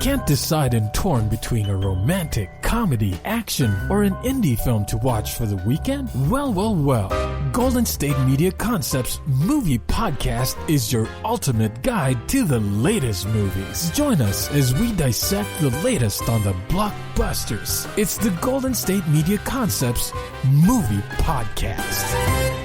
Can't decide and torn between a romantic, comedy, action, or an indie film to watch for the weekend? Well. Golden State Media Concepts Movie Podcast is your ultimate guide to the latest movies. Join us as we dissect the latest on the blockbusters. It's the Golden State Media Concepts Movie Podcast.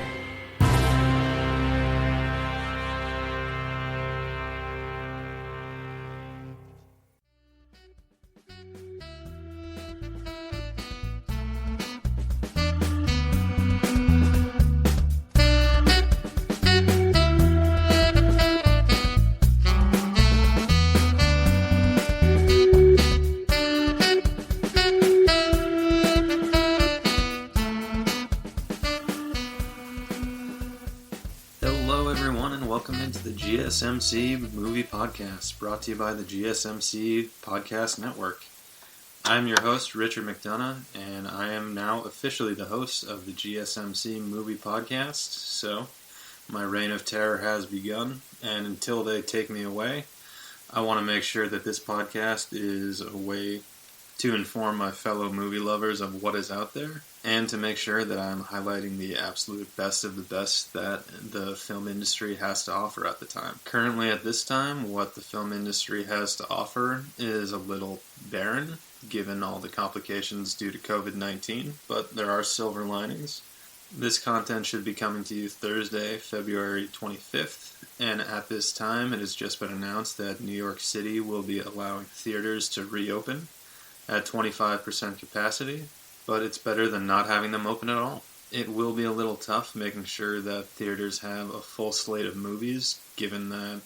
GSMC Movie Podcast, brought to you by the GSMC Podcast Network. I'm your host, Richard McDonough, and I am now officially the host of the GSMC Movie Podcast, so my reign of terror has begun, and until they take me away, I want to make sure that this podcast is a way to inform my fellow movie lovers of what is out there, and to make sure that I'm highlighting the absolute best of the best that the film industry has to offer at the time. Currently at this time, what the film industry has to offer is a little barren, given all the complications due to COVID-19, but there are silver linings. This content should be coming to you Thursday, February 25th, and at this time it has just been announced that New York City will be allowing theaters to reopen at 25% capacity, but it's better than not having them open at all. It will be a little tough making sure that theaters have a full slate of movies, given that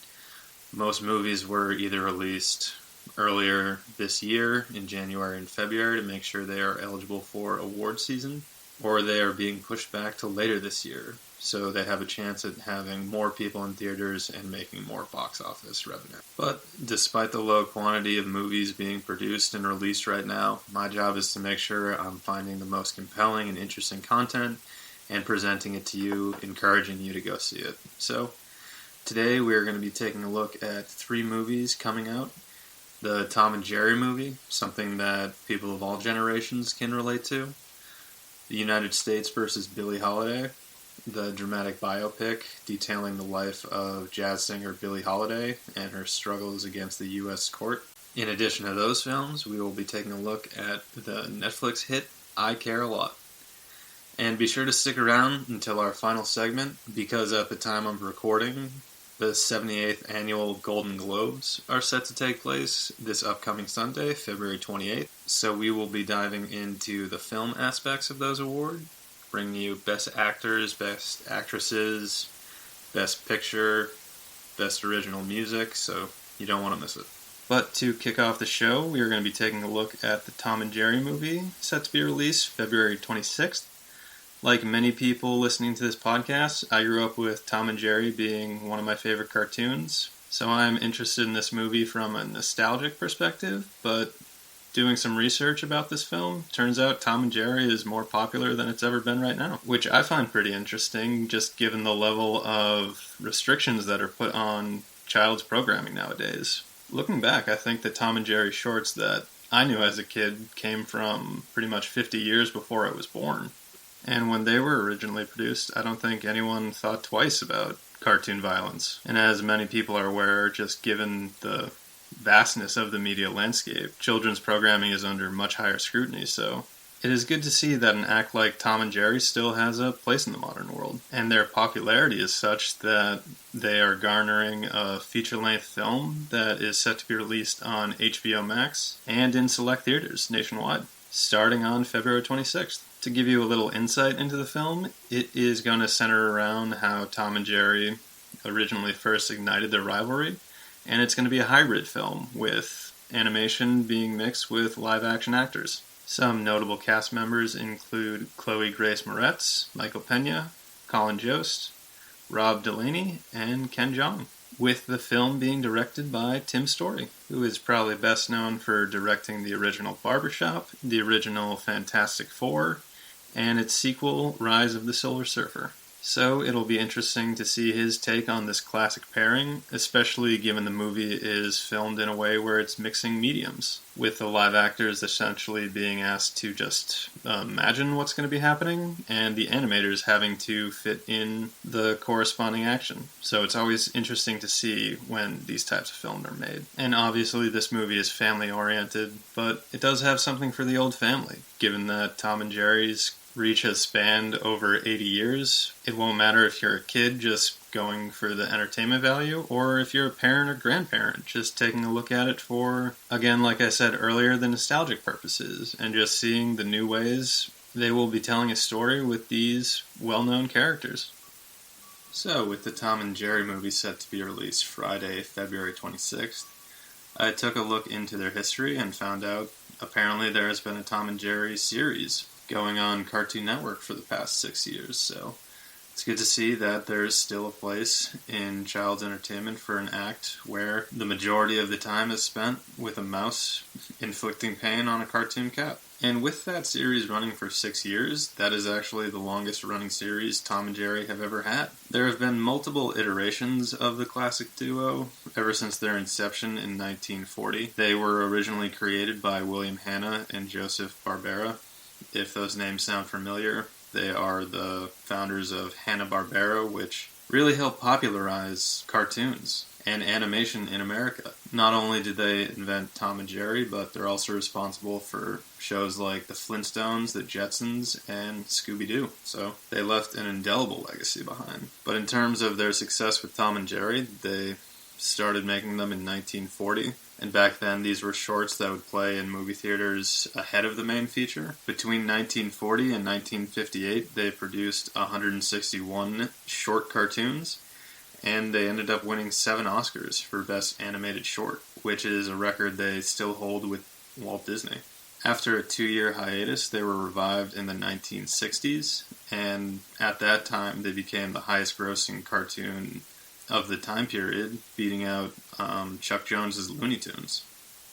most movies were either released earlier this year in January and February to make sure they are eligible for award season, or they are being pushed back to later this year, so they have a chance at having more people in theaters and making more box office revenue. But despite the low quantity of movies being produced and released right now, my job is to make sure I'm finding the most compelling and interesting content and presenting it to you, encouraging you to go see it. So today we're going to be taking a look at 3 movies coming out. The Tom and Jerry movie, something that people of all generations can relate to. The United States versus Billie Holiday, the dramatic biopic detailing the life of jazz singer Billie Holiday and her struggles against the U.S. court. In addition to those films, we will be taking a look at the Netflix hit I Care a Lot. And be sure to stick around until our final segment, because at the time of recording, the 78th Annual Golden Globes are set to take place this upcoming Sunday, February 28th. So we will be diving into the film aspects of those awards, bringing you Best Actors, Best Actresses, Best Picture, Best Original Music, so you don't want to miss it. But to kick off the show, we are going to be taking a look at the Tom and Jerry movie, set to be released February 26th. Like many people listening to this podcast, I grew up with Tom and Jerry being one of my favorite cartoons, so I'm interested in this movie from a nostalgic perspective, but doing some research about this film, turns out Tom and Jerry is more popular than it's ever been right now, which I find pretty interesting, just given the level of restrictions that are put on child's programming nowadays. Looking back, I think the Tom and Jerry shorts that I knew as a kid came from pretty much 50 years before I was born. And when they were originally produced, I don't think anyone thought twice about cartoon violence. And as many people are aware, just given the vastness of the media landscape, children's programming is under much higher scrutiny, so it is good to see that an act like Tom and Jerry still has a place in the modern world. And their popularity is such that they are garnering a feature-length film that is set to be released on HBO Max and in select theaters nationwide, starting on February 26th. To give you a little insight into the film, it is going to center around how Tom and Jerry originally first ignited their rivalry, and it's going to be a hybrid film with animation being mixed with live-action actors. Some notable cast members include Chloe Grace Moretz, Michael Pena, Colin Jost, Rob Delaney, and Ken Jeong, with the film being directed by Tim Story, who is probably best known for directing the original Barbershop, the original Fantastic Four, and its sequel, Rise of the Silver Surfer. So it'll be interesting to see his take on this classic pairing, especially given the movie is filmed in a way where it's mixing mediums, with the live actors essentially being asked to just imagine what's going to be happening, and the animators having to fit in the corresponding action. So it's always interesting to see when these types of films are made. And obviously this movie is family-oriented, but it does have something for the old family, given that Tom and Jerry's reach has spanned over 80 years. It won't matter if you're a kid just going for the entertainment value, or if you're a parent or grandparent just taking a look at it for, again, like I said earlier, the nostalgic purposes, and just seeing the new ways they will be telling a story with these well-known characters. So, with the Tom and Jerry movie set to be released Friday, February 26th, I took a look into their history and found out apparently there has been a Tom and Jerry series going on Cartoon Network for the past 6 years, so it's good to see that there is still a place in child's entertainment for an act where the majority of the time is spent with a mouse inflicting pain on a cartoon cat. And with that series running for 6 years, that is actually the longest running series Tom and Jerry have ever had. There have been multiple iterations of the classic duo ever since their inception in 1940. They were originally created by William Hanna and Joseph Barbera. If those names sound familiar, they are the founders of Hanna-Barbera, which really helped popularize cartoons and animation in America. Not only did they invent Tom and Jerry, but they're also responsible for shows like The Flintstones, The Jetsons, and Scooby-Doo. So they left an indelible legacy behind. But in terms of their success with Tom and Jerry, they started making them in 1940. And back then, these were shorts that would play in movie theaters ahead of the main feature. Between 1940 and 1958, they produced 161 short cartoons, and they ended up winning 7 Oscars for Best Animated Short, which is a record they still hold with Walt Disney. After a 2-year hiatus, they were revived in the 1960s, and at that time, they became the highest-grossing cartoon of the time period, beating out Chuck Jones's Looney Tunes.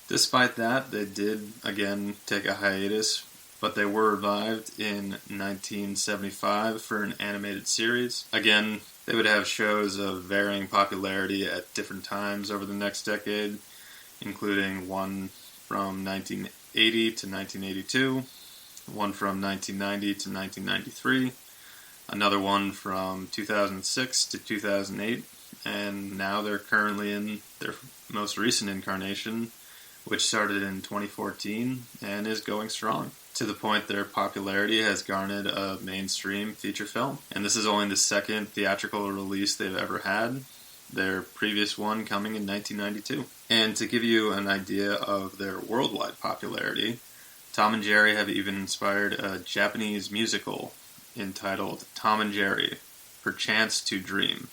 Despite that, they did, again, take a hiatus, but they were revived in 1975 for an animated series. Again, they would have shows of varying popularity at different times over the next decade, including one from 1980 to 1982, one from 1990 to 1993, another one from 2006 to 2008, and now they're currently in their most recent incarnation, which started in 2014 and is going strong, to the point their popularity has garnered a mainstream feature film. And this is only the second theatrical release they've ever had, their previous one coming in 1992. And to give you an idea of their worldwide popularity, Tom and Jerry have even inspired a Japanese musical entitled Tom and Jerry, Perchance to Dream,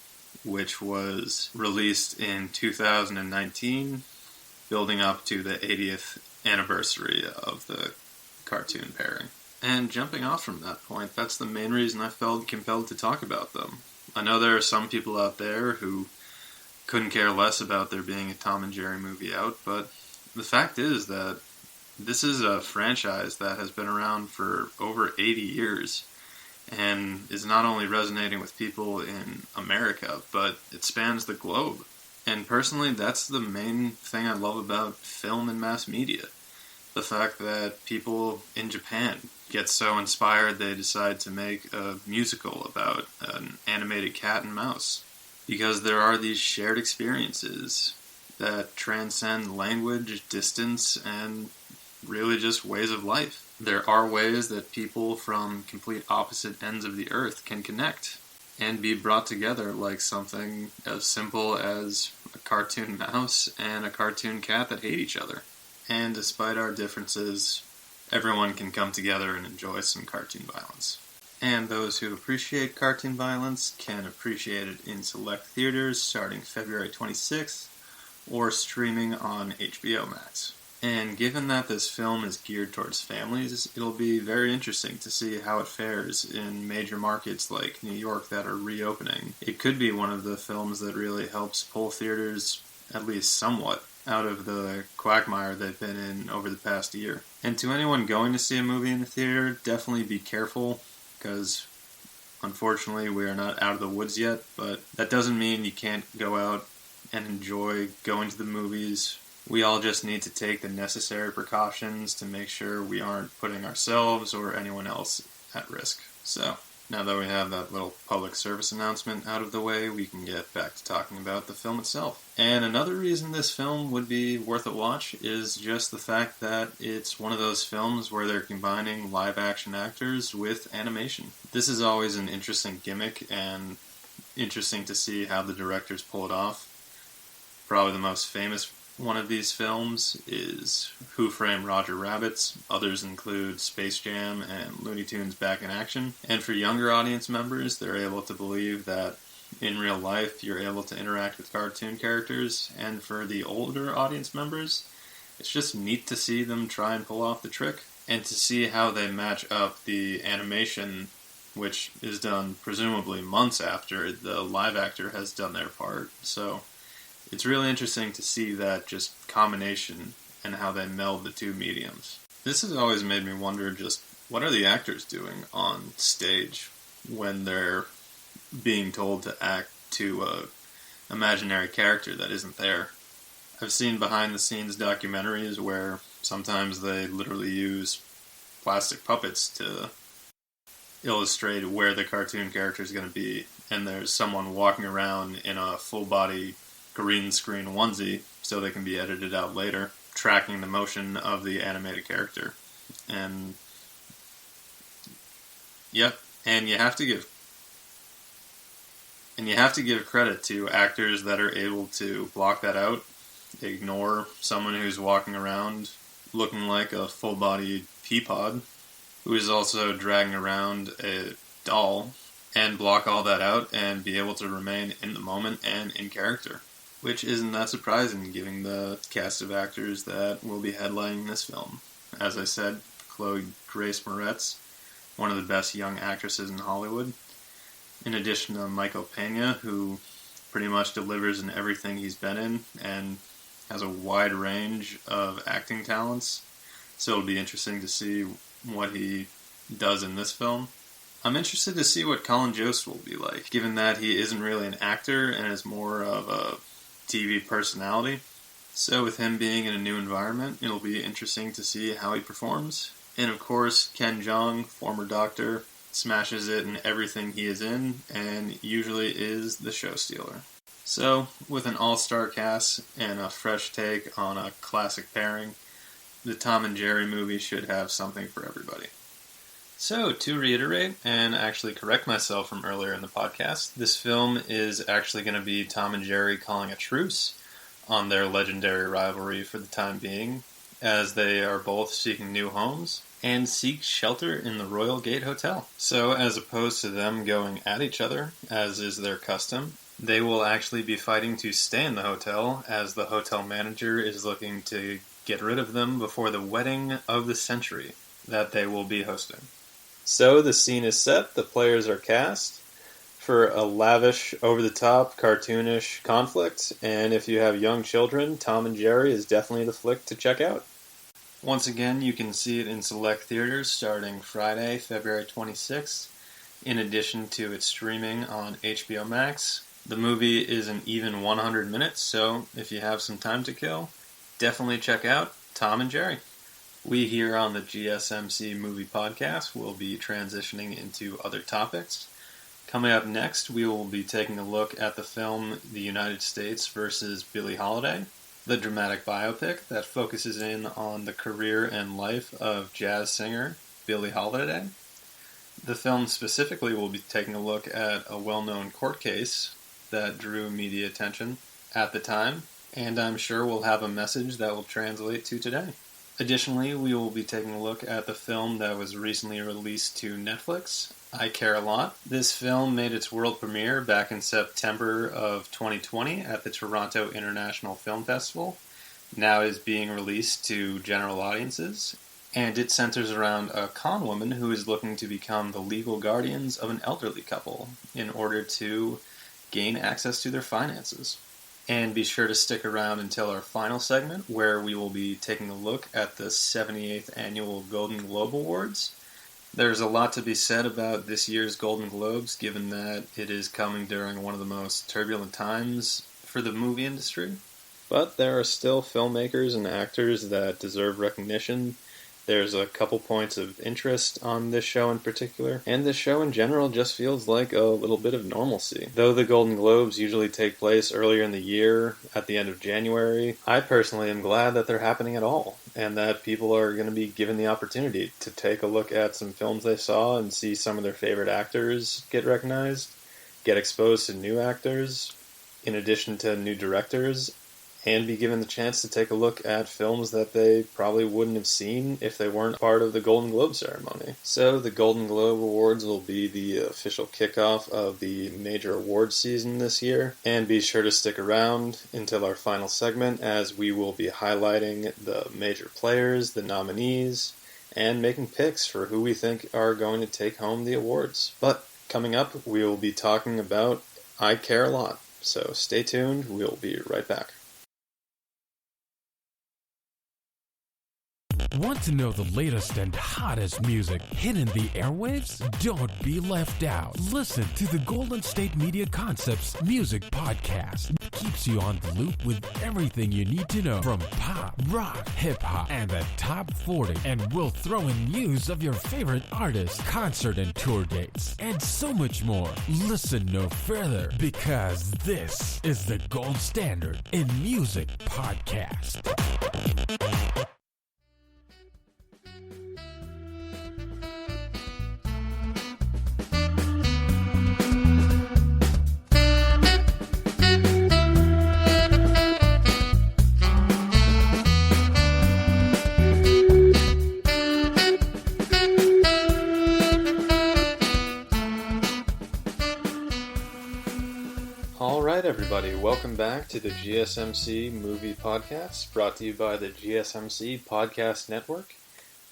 which was released in 2019, building up to the 80th anniversary of the cartoon pairing. And jumping off from that point, that's the main reason I felt compelled to talk about them. I know there are some people out there who couldn't care less about there being a Tom and Jerry movie out, but the fact is that this is a franchise that has been around for over 80 years and is not only resonating with people in America, but it spans the globe. And personally, that's the main thing I love about film and mass media. The fact that people in Japan get so inspired they decide to make a musical about an animated cat and mouse. Because there are these shared experiences that transcend language, distance, and really just ways of life. There are ways that people from complete opposite ends of the earth can connect and be brought together, like something as simple as a cartoon mouse and a cartoon cat that hate each other. And despite our differences, everyone can come together and enjoy some cartoon violence. And those who appreciate cartoon violence can appreciate it in select theaters starting February 26th or streaming on HBO Max. And given that this film is geared towards families, it'll be very interesting to see how it fares in major markets like New York that are reopening. It could be one of the films that really helps pull theaters, at least somewhat, out of the quagmire they've been in over the past year. And to anyone going to see a movie in the theater, definitely be careful, because Unfortunately, we are not out of the woods yet, but that doesn't mean you can't go out and enjoy going to the movies. We all just need to take the necessary precautions to make sure we aren't putting ourselves or anyone else at risk. So, now that we have that little public service announcement out of the way, we can get back to talking about the film itself. And another reason this film would be worth a watch is just the fact that it's one of those films where they're combining live-action actors with animation. This is always an interesting gimmick and interesting to see how the directors pull it off. Probably the most famous one of these films is Who Framed Roger Rabbit. Others include Space Jam and Looney Tunes Back in Action. And for younger audience members, they're able to believe that in real life you're able to interact with cartoon characters. And for the older audience members, it's just neat to see them try and pull off the trick. And to see how they match up the animation, which is done presumably months after the live actor has done their part. So it's really interesting to see that just combination and how they meld the two mediums. This has always made me wonder just what are the actors doing on stage when they're being told to act to an imaginary character that isn't there. I've seen behind the scenes documentaries where sometimes they literally use plastic puppets to illustrate where the cartoon character is going to be, and there's someone walking around in a full body green screen onesie so they can be edited out later, tracking the motion of the animated character. And yep, and you have to give credit to actors that are able to block that out, ignore someone who's walking around looking like a full body Peapod, who is also dragging around a doll, and block all that out and be able to remain in the moment and in character. Which isn't that surprising, given the cast of actors that will be headlining this film. As I said, Chloe Grace Moretz, one of the best young actresses in Hollywood, in addition to Michael Pena, who pretty much delivers in everything he's been in, and has a wide range of acting talents, so it'll be interesting to see what he does in this film. I'm interested to see what Colin Jost will be like, given that he isn't really an actor and is more of a TV personality. So with him being in a new environment, it'll be interesting to see how he performs. And of course, Ken Jeong, former Doctor, smashes it in everything he is in, and usually is the show stealer. So, with an all-star cast and a fresh take on a classic pairing, the Tom and Jerry movie should have something for everybody. So, to reiterate, and actually correct myself from earlier in the podcast, this film is actually going to be Tom and Jerry calling a truce on their legendary rivalry for the time being, as they are both seeking new homes and seek shelter in the Royal Gate Hotel. So, as opposed to them going at each other, as is their custom, they will actually be fighting to stay in the hotel, as the hotel manager is looking to get rid of them before the wedding of the century that they will be hosting. So the scene is set, the players are cast for a lavish, over-the-top, cartoonish conflict, and if you have young children, Tom and Jerry is definitely the flick to check out. Once again, you can see it in select theaters starting Friday, February 26th, in addition to its streaming on HBO Max. The movie is an even 100 minutes, so if you have some time to kill, definitely check out Tom and Jerry. We here on the GSMC Movie Podcast will be transitioning into other topics. Coming up next, we will be taking a look at the film The United States versus Billie Holiday, the dramatic biopic that focuses in on the career and life of jazz singer Billie Holiday. The film specifically will be taking a look at a well-known court case that drew media attention at the time, and I'm sure we'll have a message that will translate to today. Additionally, we will be taking a look at the film that was recently released to Netflix, I Care a Lot. This film made its world premiere back in September of 2020 at the Toronto International Film Festival. Now is being released to general audiences, and it centers around a con woman who is looking to become the legal guardians of an elderly couple in order to gain access to their finances. And be sure to stick around until our final segment, where we will be taking a look at the 78th Annual Golden Globe Awards There's a lot to be said about this year's Golden Globes, given that it is coming during one of the most turbulent times for the movie industry. But there are still filmmakers and actors that deserve recognition. There's a couple points of interest on this show in particular, and this show in general just feels like a little bit of normalcy. Though the Golden Globes usually take place earlier in the year, at the end of January, I personally am glad that they're happening at all, and that people are going to be given the opportunity to take a look at some films they saw and see some of their favorite actors get recognized, get exposed to new actors, in addition to new directors, and be given the chance to take a look at films that they probably wouldn't have seen if they weren't part of the Golden Globe ceremony. So the Golden Globe Awards will be the official kickoff of the major awards season this year, and be sure to stick around until our final segment as we will be highlighting the major players, the nominees, and making picks for who we think are going to take home the awards. But coming up, we will be talking about I Care a Lot, so stay tuned, we'll be right back. Want to know the latest and hottest music hitting the airwaves? Don't be left out. Listen to the Golden State Media Concepts Music Podcast. It keeps you on the loop with everything you need to know from pop, rock, hip-hop, and the top 40. And we'll throw in news of your favorite artists, concert and tour dates, and so much more. Listen no further, because this is the gold standard in music podcast. Alright everybody, welcome back to the GSMC Movie Podcast, brought to you by the GSMC Podcast Network.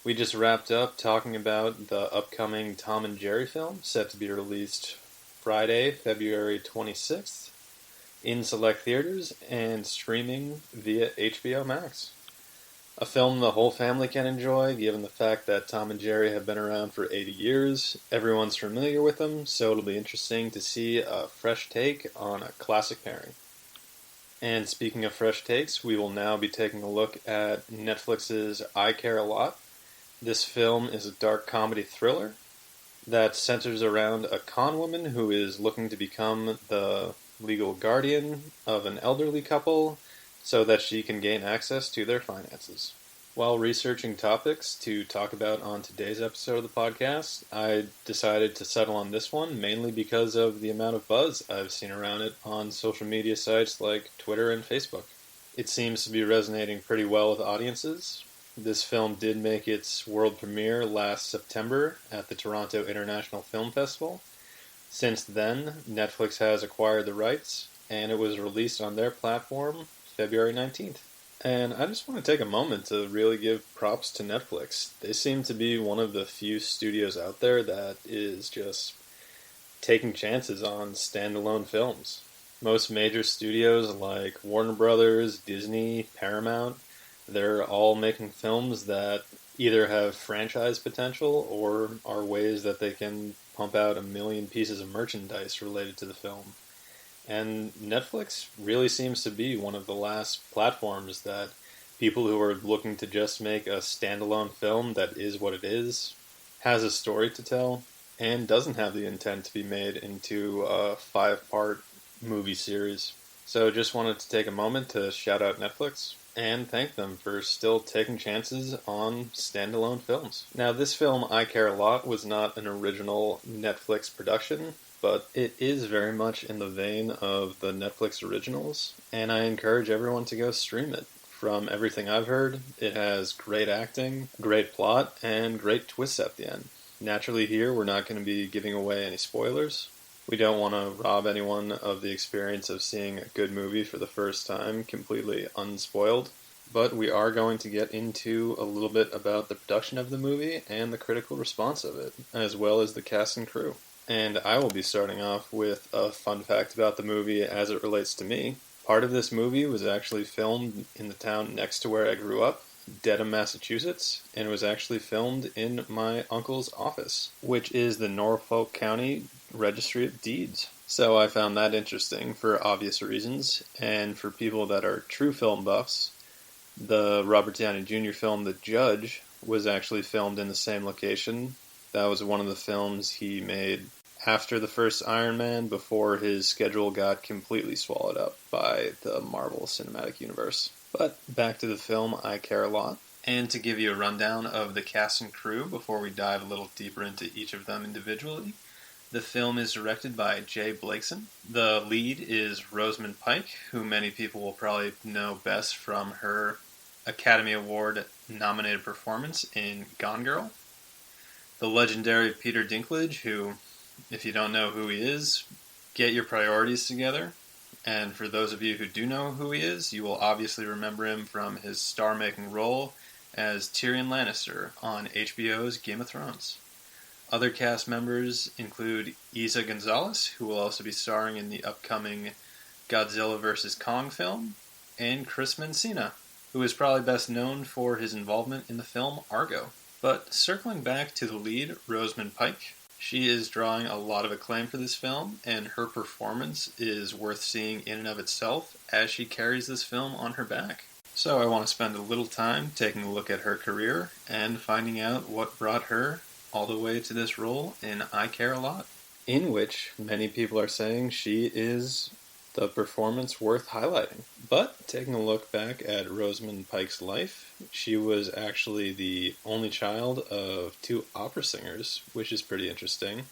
We just wrapped up talking about the upcoming Tom and Jerry film, set to be released Friday, February 26th, in select theaters and streaming via HBO Max. A film the whole family can enjoy, given the fact that Tom and Jerry have been around for 80 years. Everyone's familiar with them, so it'll be interesting to see a fresh take on a classic pairing. And speaking of fresh takes, we will now be taking a look at Netflix's I Care a Lot. This film is a dark comedy thriller that centers around a con woman who is looking to become the legal guardian of an elderly couple so that she can gain access to their finances. While researching topics to talk about on today's episode of the podcast, I decided to settle on this one mainly because of the amount of buzz I've seen around it on social media sites like Twitter and Facebook. It seems to be resonating pretty well with audiences. This film did make its world premiere last September at the Toronto International Film Festival. Since then, Netflix has acquired the rights, and it was released on their platform February 19th. And I just want to take a moment to really give props to Netflix. They seem to be one of the few studios out there that is just taking chances on standalone films. Most major studios like Warner Brothers, Disney, Paramount, they're all making films that either have franchise potential or are ways that they can pump out 1 million pieces of merchandise related to the film. And Netflix really seems to be one of the last platforms that people who are looking to just make a standalone film that is what it is, has a story to tell, and doesn't have the intent to be made into a 5-part movie series. So just wanted to take a moment to shout out Netflix and thank them for still taking chances on standalone films. Now, this film, I Care a Lot, was not an original Netflix production, but it is very much in the vein of the Netflix originals, and I encourage everyone to go stream it. From everything I've heard, it has great acting, great plot, and great twists at the end. Naturally here, we're not going to be giving away any spoilers. We don't want to rob anyone of the experience of seeing a good movie for the first time completely unspoiled, but we are going to get into a little bit about the production of the movie and the critical response of it, as well as the cast and crew. And I will be starting off with a fun fact about the movie as it relates to me. Part of this movie was actually filmed in the town next to where I grew up, Dedham, Massachusetts, and was actually filmed in my uncle's office, which is the Norfolk County Registry of Deeds. So I found that interesting for obvious reasons, and for people that are true film buffs, the Robert Downey Jr. film The Judge was actually filmed in the same location. That was one of the films he made after the first Iron Man, before his schedule got completely swallowed up by the Marvel Cinematic Universe. But back to the film I Care a Lot. And to give you a rundown of the cast and crew before we dive a little deeper into each of them individually. The film is directed by Jay Blakeson. The lead is Rosamund Pike, who many people will probably know best from her Academy Award-nominated performance in Gone Girl. The legendary Peter Dinklage, who, if you don't know who he is, get your priorities together. And for those of you who do know who he is, you will obviously remember him from his star-making role as Tyrion Lannister on HBO's Game of Thrones. Other cast members include Isa Gonzalez, who will also be starring in the upcoming Godzilla vs. Kong film, and Chris Messina, who is probably best known for his involvement in the film Argo. But circling back to the lead, Rosamund Pike, she is drawing a lot of acclaim for this film, and her performance is worth seeing in and of itself as she carries this film on her back. So I want to spend a little time taking a look at her career and finding out what brought her all the way to this role in I Care a Lot, in which many people are saying she is the performance worth highlighting. But taking a look back at Rosamund Pike's life, she was actually the only child of two opera singers, which is pretty interesting.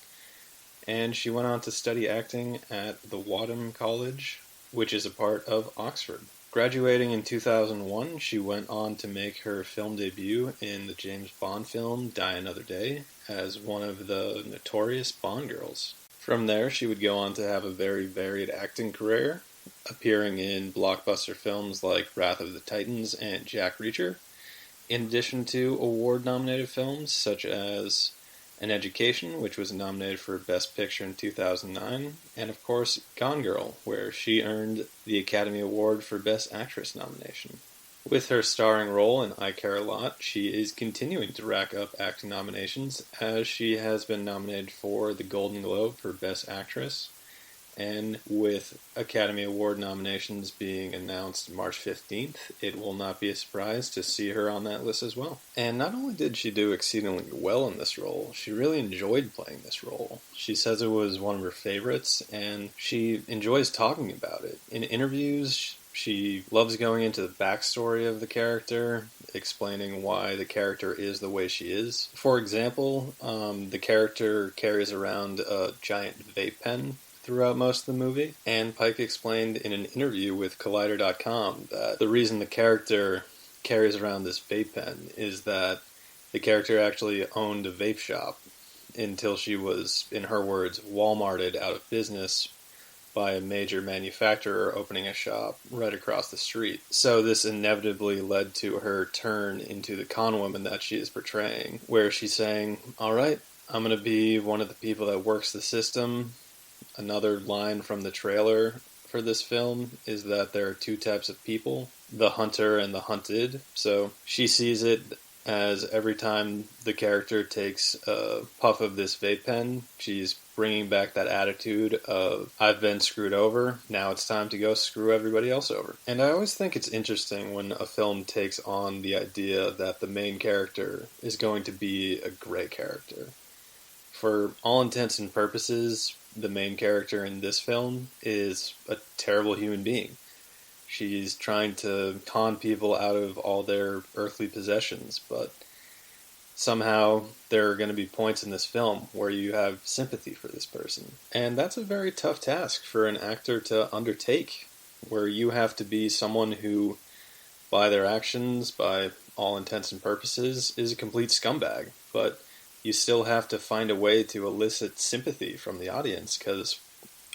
And she went on to study acting at the Wadham College, which is a part of Oxford. Graduating in 2001, she went on to make her film debut in the James Bond film Die Another Day as one of the notorious Bond girls. From there, she would go on to have a very varied acting career, appearing in blockbuster films like Wrath of the Titans and Jack Reacher, in addition to award-nominated films such as An Education, which was nominated for Best Picture in 2009, and of course Gone Girl, where she earned the Academy Award for Best Actress nomination. With her starring role in I Care a Lot, she is continuing to rack up acting nominations, as she has been nominated for the Golden Globe for Best Actress, and with Academy Award nominations being announced March 15th, it will not be a surprise to see her on that list as well. And not only did she do exceedingly well in this role, she really enjoyed playing this role. She says it was one of her favorites, and she enjoys talking about it. In interviews, she loves going into the backstory of the character, explaining why the character is the way she is. For example, the character carries around a giant vape pen throughout most of the movie, and Pike explained in an interview with Collider.com that the reason the character carries around this vape pen is that the character actually owned a vape shop until she was, in her words, Walmarted out of business by a major manufacturer opening a shop right across the street. So this inevitably led to her turn into the con woman that she is portraying, where she's saying, alright, I'm going to be one of the people that works the system. Another line from the trailer for this film is that there are two types of people, the hunter and the hunted. So she sees it as every time the character takes a puff of this vape pen, she's bringing back that attitude of, I've been screwed over, now it's time to go screw everybody else over. And I always think it's interesting when a film takes on the idea that the main character is going to be a gray character. For all intents and purposes, the main character in this film is a terrible human being. She's trying to con people out of all their earthly possessions, but somehow there are going to be points in this film where you have sympathy for this person. And that's a very tough task for an actor to undertake, where you have to be someone who, by their actions, by all intents and purposes, is a complete scumbag. But you still have to find a way to elicit sympathy from the audience, because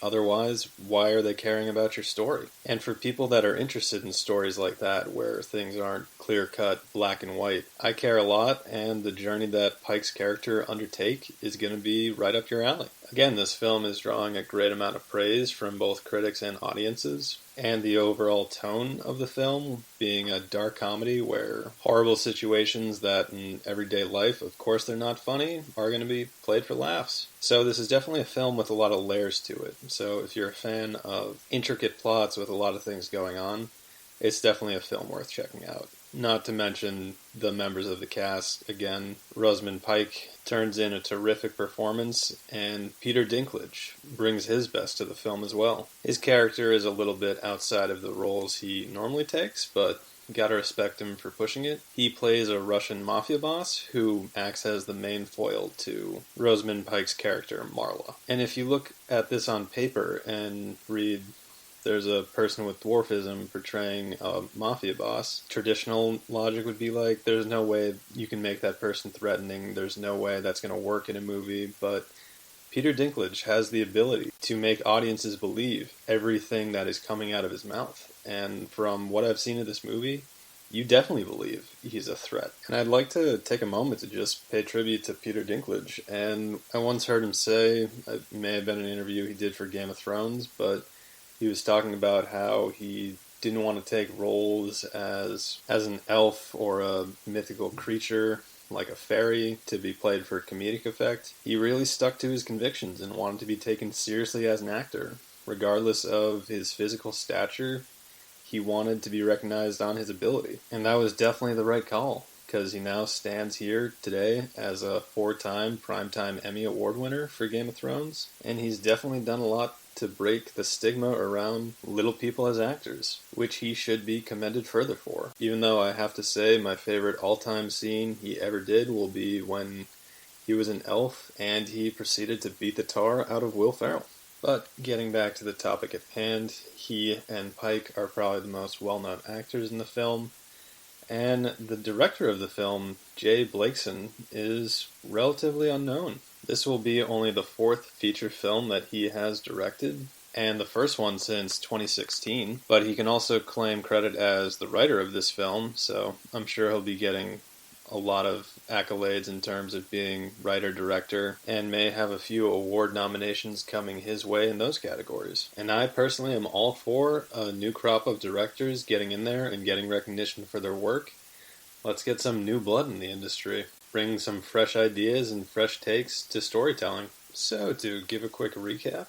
otherwise, why are they caring about your story? And for people that are interested in stories like that, where things aren't clear-cut, black and white, I Care a Lot, and the journey that Pike's character undertake is going to be right up your alley. Again, this film is drawing a great amount of praise from both critics and audiences, and the overall tone of the film being a dark comedy where horrible situations that in everyday life, of course they're not funny, are going to be played for laughs. So this is definitely a film with a lot of layers to it. So if you're a fan of intricate plots with a lot of things going on, it's definitely a film worth checking out. Not to mention the members of the cast. Again, Rosamund Pike turns in a terrific performance, and Peter Dinklage brings his best to the film as well. His character is a little bit outside of the roles he normally takes, but gotta respect him for pushing it. He plays a Russian mafia boss who acts as the main foil to Rosamund Pike's character, Marla. And if you look at this on paper and read there's a person with dwarfism portraying a mafia boss, traditional logic would be like, there's no way you can make that person threatening, there's no way that's going to work in a movie, but Peter Dinklage has the ability to make audiences believe everything that is coming out of his mouth. And from what I've seen of this movie, you definitely believe he's a threat. And I'd like to take a moment to just pay tribute to Peter Dinklage. And I once heard him say, it may have been an interview he did for Game of Thrones, but he was talking about how he didn't want to take roles as an elf or a mythical creature like a fairy to be played for comedic effect. He really stuck to his convictions and wanted to be taken seriously as an actor. Regardless of his physical stature, he wanted to be recognized on his ability. And that was definitely the right call, because he now stands here today as a 4-time Primetime Emmy Award winner for Game of Thrones, and he's definitely done a lot to break the stigma around little people as actors, which he should be commended further for. Even though I have to say my favorite all-time scene he ever did will be when he was an elf and he proceeded to beat the tar out of Will Ferrell. But getting back to the topic at hand, he and Pike are probably the most well-known actors in the film, and the director of the film, Jay Blakeson, is relatively unknown. This will be only the 4th feature film that he has directed, and the first one since 2016, but he can also claim credit as the writer of this film, so I'm sure he'll be getting a lot of accolades in terms of being writer-director, and may have a few award nominations coming his way in those categories. And I personally am all for a new crop of directors getting in there and getting recognition for their work. Let's get some new blood in the industry. Bring some fresh ideas and fresh takes to storytelling. So, to give a quick recap,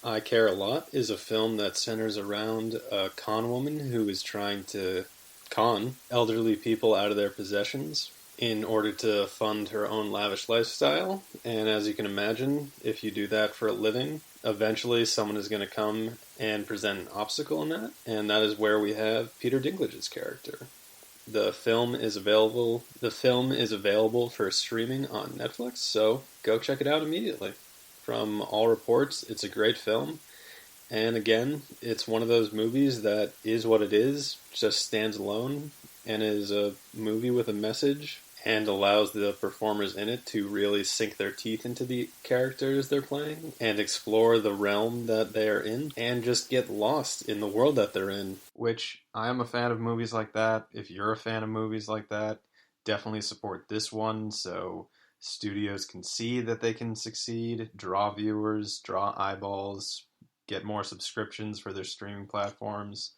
I Care a Lot is a film that centers around a con woman who is trying to con elderly people out of their possessions in order to fund her own lavish lifestyle. And as you can imagine, if you do that for a living, eventually someone is going to come and present an obstacle in that, and that is where we have Peter Dinklage's character. The film is available for streaming on Netflix, so go check it out immediately. From all reports, it's a great film. And again, it's one of those movies that is what it is, just stands alone, and is a movie with a message, and allows the performers in it to really sink their teeth into the characters they're playing, and explore the realm that they are in, and just get lost in the world that they're in. Which, I am a fan of movies like that. If you're a fan of movies like that, definitely support this one, so studios can see that they can succeed, draw viewers, draw eyeballs, get more subscriptions for their streaming platforms,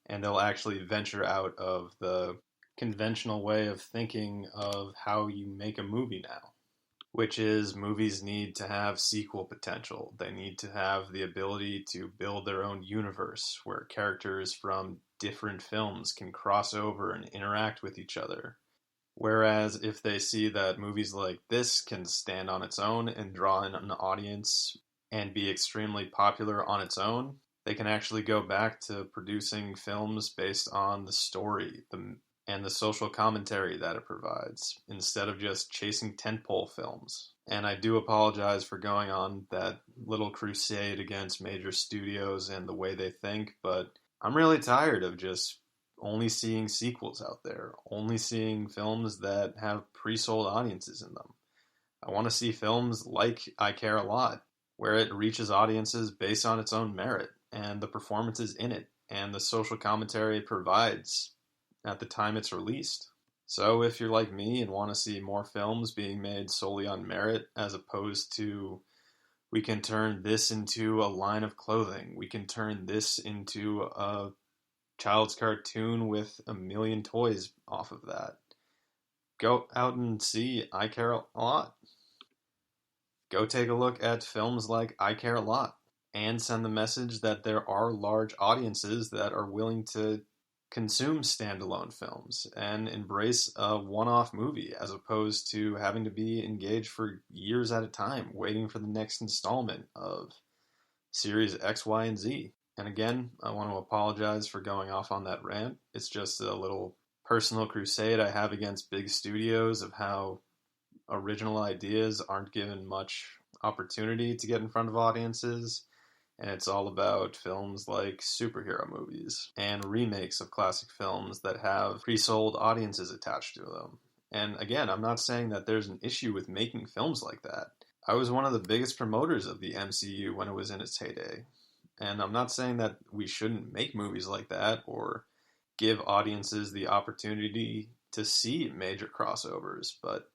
and they'll actually venture out of the conventional way of thinking of how you make a movie now, which is movies need to have sequel potential. They need to have the ability to build their own universe where characters from different films can cross over and interact with each other. Whereas if they see that movies like this can stand on its own and draw in an audience and be extremely popular on its own, they can actually go back to producing films based on the story and the social commentary that it provides, instead of just chasing tentpole films. And I do apologize for going on that little crusade against major studios and the way they think, but I'm really tired of just only seeing sequels out there, only seeing films that have pre-sold audiences in them. I want to see films like I Care a Lot, where it reaches audiences based on its own merit, and the performances in it, and the social commentary it provides at the time it's released. So if you're like me and want to see more films being made solely on merit as opposed to We can turn this into a line of clothing. We can turn this into a child's cartoon with a million toys off of that. Go out and see I Care a Lot. Go take a look at films like I Care a Lot and send the message that there are large audiences that are willing to consume standalone films and embrace a one-off movie as opposed to having to be engaged for years at a time waiting for the next installment of series X, Y, and Z. And again, I want to apologize for going off on that rant. It's just a little personal crusade I have against big studios of how original ideas aren't given much opportunity to get in front of audiences, and it's all about films like superhero movies and remakes of classic films that have pre-sold audiences attached to them. And again, I'm not saying that there's an issue with making films like that. I was one of the biggest promoters of the MCU when it was in its heyday, and I'm not saying that we shouldn't make movies like that or give audiences the opportunity to see major crossovers, but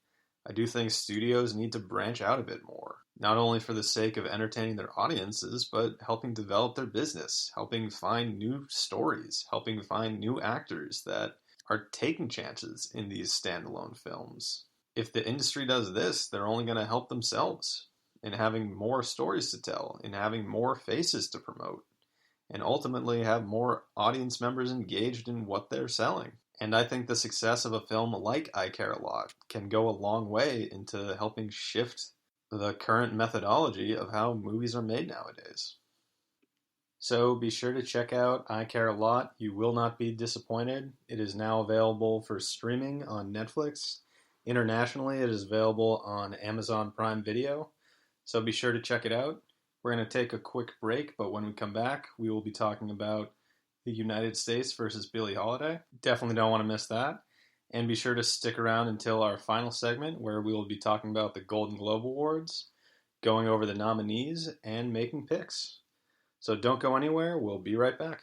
I do think studios need to branch out a bit more, not only for the sake of entertaining their audiences, but helping develop their business, helping find new stories, helping find new actors that are taking chances in these standalone films. If the industry does this, they're only going to help themselves in having more stories to tell, in having more faces to promote, and ultimately have more audience members engaged in what they're selling. And I think the success of a film like I Care a Lot can go a long way into helping shift the current methodology of how movies are made nowadays. So be sure to check out I Care a Lot. You will not be disappointed. It is now available for streaming on Netflix. Internationally, it is available on Amazon Prime Video. So be sure to check it out. We're going to take a quick break, but when we come back, we will be talking about the United States versus Billie Holiday. Definitely don't want to miss that. And be sure to stick around until our final segment where we will be talking about the Golden Globe Awards, going over the nominees, and making picks. So don't go anywhere. We'll be right back.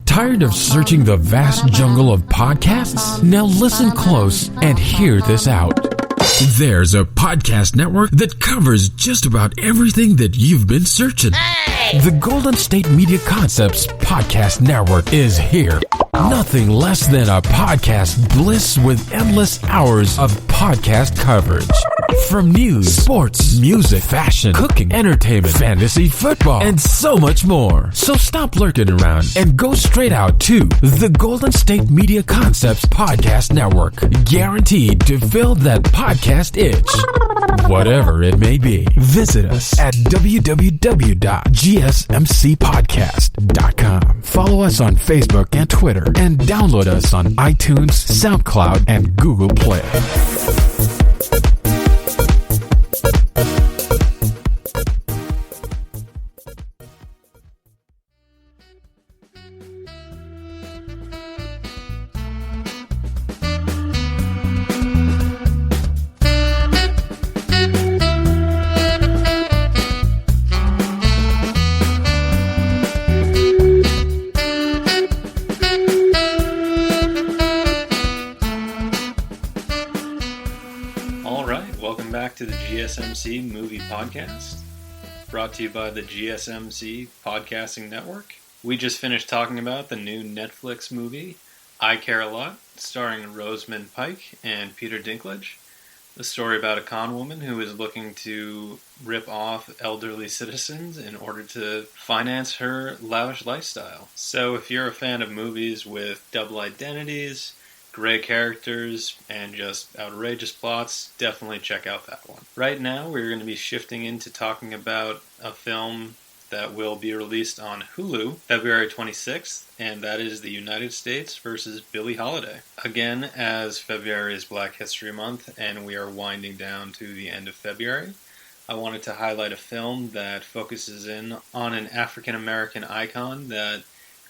Tired of searching the vast jungle of podcasts? Now listen close and hear this out. There's a podcast network that covers just about everything that you've been searching. The Golden State Media Concepts Podcast Network is here. Nothing less than a podcast bliss with endless hours of podcast coverage. From news, sports, music, fashion, cooking, entertainment, fantasy, football, and so much more. So stop lurking around and go straight out to the Golden State Media Concepts Podcast Network. Guaranteed to fill that podcast itch. Whatever it may be. Visit us at www.gsmcpodcast.com. Follow us on Facebook and Twitter, and download us on iTunes, SoundCloud, and Google Play. To the GSMC Movie Podcast, brought to you by the GSMC Podcasting Network. We just finished talking about the new Netflix movie, I Care a Lot, starring Rosamund Pike and Peter Dinklage. The story about a con woman who is looking to rip off elderly citizens in order to finance her lavish lifestyle. So if you're a fan of movies with double identities, gray characters, and just outrageous plots, definitely check out that one. Right now, we're going to be shifting into talking about a film that will be released on Hulu February 26th, and that is The United States versus Billie Holiday. Again, as February is Black History Month, and we are winding down to the end of February, I wanted to highlight a film that focuses in on an African-American icon that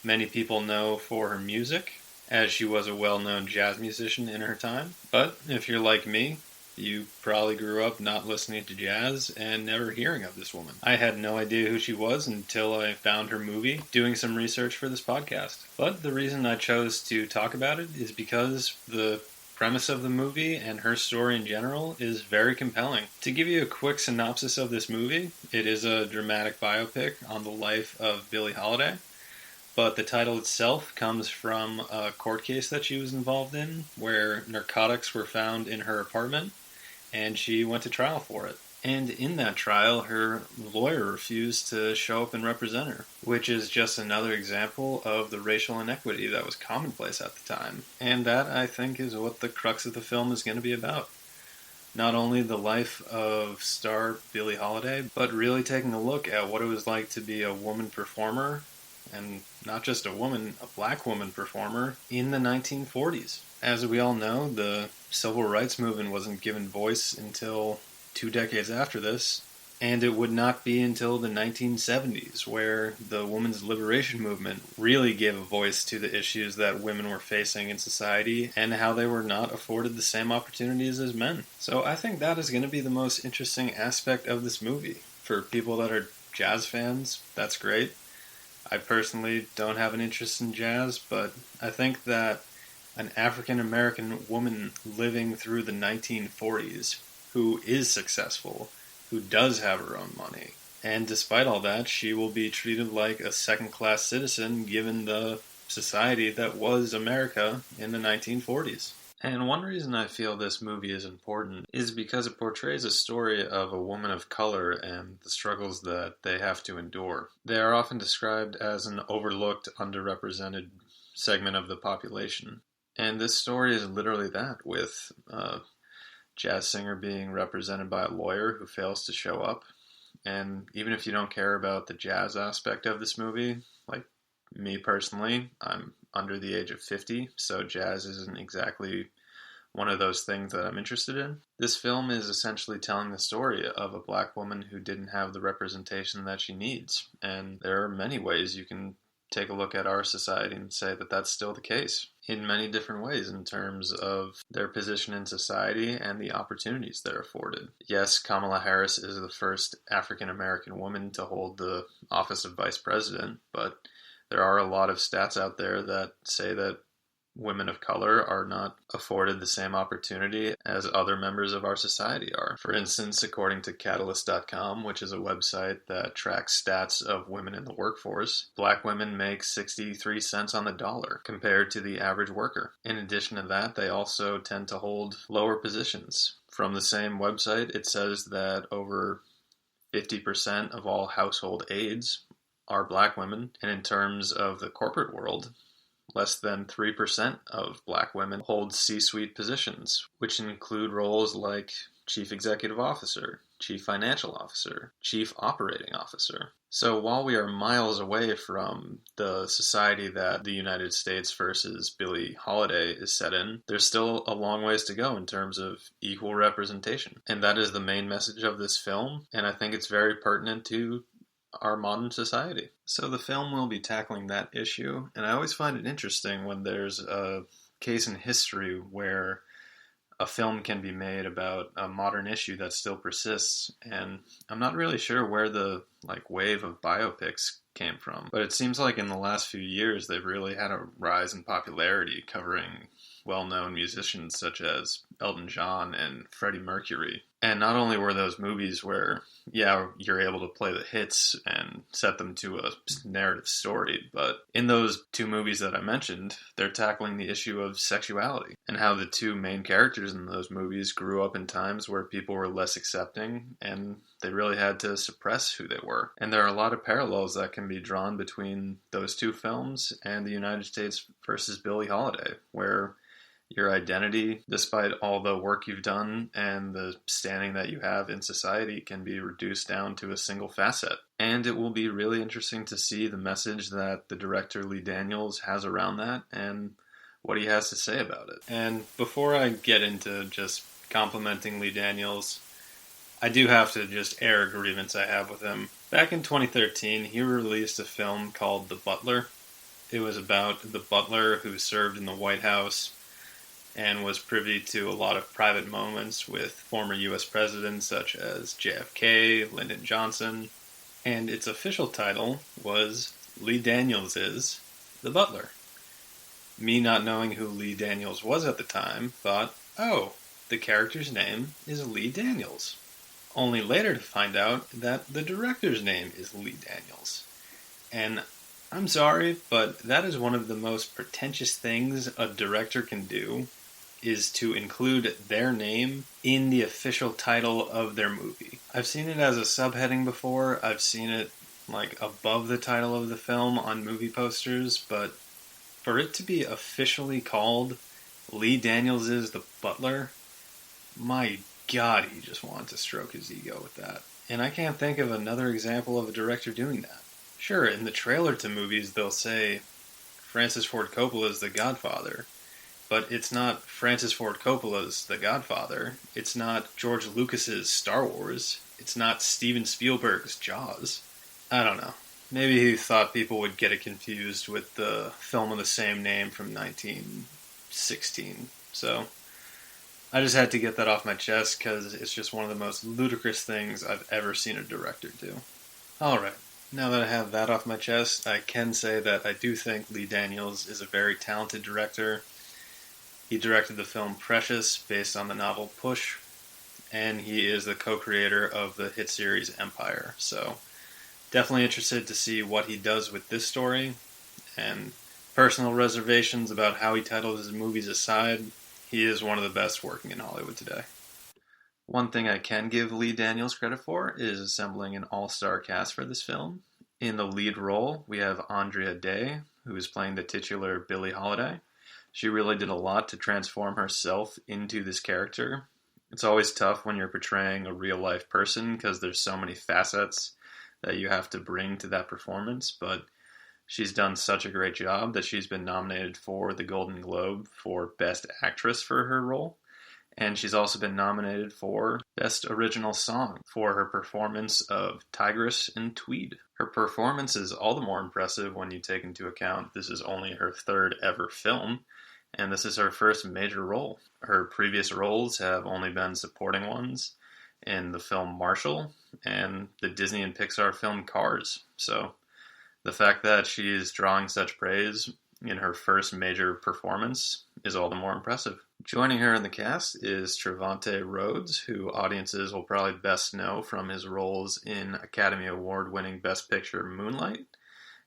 many people know for her music, as she was a well-known jazz musician in her time. But if you're like me, you probably grew up not listening to jazz and never hearing of this woman. I had no idea who she was until I found her movie doing some research for this podcast. But the reason I chose to talk about it is because the premise of the movie and her story in general is very compelling. To give you a quick synopsis of this movie, it is a dramatic biopic on the life of Billie Holiday, but the title itself comes from a court case that she was involved in where narcotics were found in her apartment, and she went to trial for it. And in that trial, her lawyer refused to show up and represent her, which is just another example of the racial inequity that was commonplace at the time. And that, I think, is what the crux of the film is going to be about. Not only the life of star Billie Holiday, but really taking a look at what it was like to be a woman performer, and not just a woman, a black woman performer, in the 1940s. As we all know, the civil rights movement wasn't given voice until 2 decades after this, and it would not be until the 1970s where the women's liberation movement really gave a voice to the issues that women were facing in society and how they were not afforded the same opportunities as men. So I think that is going to be the most interesting aspect of this movie. For people that are jazz fans, that's great. I personally don't have an interest in jazz, but I think that an African American woman living through the 1940s who is successful, who does have her own money. And despite all that, she will be treated like a second-class citizen given the society that was America in the 1940s. And one reason I feel this movie is important is because it portrays a story of a woman of color and the struggles that they have to endure. They are often described as an overlooked, underrepresented segment of the population. And this story is literally that, with jazz singer being represented by a lawyer who fails to show up. And even if you don't care about the jazz aspect of this movie, like me personally, I'm under the age of 50, so jazz isn't exactly one of those things that I'm interested in. This film is essentially telling the story of a black woman who didn't have the representation that she needs. And there are many ways you can take a look at our society and say that that's still the case in many different ways in terms of their position in society and the opportunities they're afforded. Yes, Kamala Harris is the first African American woman to hold the office of vice president, but there are a lot of stats out there that say that women of color are not afforded the same opportunity as other members of our society are. For instance, according to Catalyst.com, which is a website that tracks stats of women in the workforce, black women make 63 cents on the dollar compared to the average worker. In addition to that, they also tend to hold lower positions. From the same website, it says that over 50% of all household aides are black women, and in terms of the corporate world, less than 3% of black women hold C-suite positions, which include roles like Chief Executive Officer, Chief Financial Officer, Chief Operating Officer. So while we are miles away from the society that the United States versus Billie Holiday is set in, there's still a long ways to go in terms of equal representation. And that is the main message of this film, and I think it's very pertinent to our modern society. So the film will be tackling that issue, and I always find it interesting when there's a case in history where a film can be made about a modern issue that still persists, and I'm not really sure where the wave of biopics came from, but it seems like in the last few years they've really had a rise in popularity, covering well-known musicians such as Elton John and Freddie Mercury. And not only were those movies where, you're able to play the hits and set them to a narrative story, but in those two movies that I mentioned, they're tackling the issue of sexuality and how the two main characters in those movies grew up in times where people were less accepting and they really had to suppress who they were. And there are a lot of parallels that can be drawn between those two films and the United States versus Billie Holiday, where your identity, despite all the work you've done and the standing that you have in society, can be reduced down to a single facet. And it will be really interesting to see the message that the director Lee Daniels has around that and what he has to say about it. And before I get into just complimenting Lee Daniels, I do have to just air a grievance I have with him. Back in 2013, he released a film called The Butler. It was about the butler who served in the White House and was privy to a lot of private moments with former U.S. presidents such as JFK, Lyndon Johnson, and its official title was Lee Daniels' The Butler. Me not knowing who Lee Daniels was at the time, thought, oh, the character's name is Lee Daniels. Only later to find out that the director's name is Lee Daniels. And I'm sorry, but that is one of the most pretentious things a director can do, is to include their name in the official title of their movie. I've seen it as a subheading before. I've seen it like above the title of the film on movie posters, but for it to be officially called Lee Daniels is the Butler, my God, he just wanted to stroke his ego with that. And I can't think of another example of a director doing that. Sure, in the trailer to movies, they'll say Francis Ford Coppola's The Godfather, but it's not Francis Ford Coppola's The Godfather. It's not George Lucas's Star Wars. It's not Steven Spielberg's Jaws. I don't know. Maybe he thought people would get it confused with the film of the same name from 1916. So I just had to get that off my chest because it's just one of the most ludicrous things I've ever seen a director do. Alright, now that I have that off my chest, I can say that I do think Lee Daniels is a very talented director. He directed the film Precious, based on the novel Push, and he is the co-creator of the hit series Empire. So definitely interested to see what he does with this story, and personal reservations about how he titled his movies aside, he is one of the best working in Hollywood today. One thing I can give Lee Daniels credit for is assembling an all-star cast for this film. In the lead role, we have Andrea Day, who is playing the titular Billie Holiday. She really did a lot to transform herself into this character. It's always tough when you're portraying a real-life person because there's so many facets that you have to bring to that performance, but she's done such a great job that she's been nominated for the Golden Globe for Best Actress for her role, and she's also been nominated for Best Original Song for her performance of Tigress in Tweed. Her performance is all the more impressive when you take into account this is only her third ever film, and this is her first major role. Her previous roles have only been supporting ones in the film Marshall and the Disney and Pixar film Cars. So the fact that she is drawing such praise in her first major performance is all the more impressive. Joining her in the cast is Trevonte Rhodes, who audiences will probably best know from his roles in Academy Award-winning Best Picture Moonlight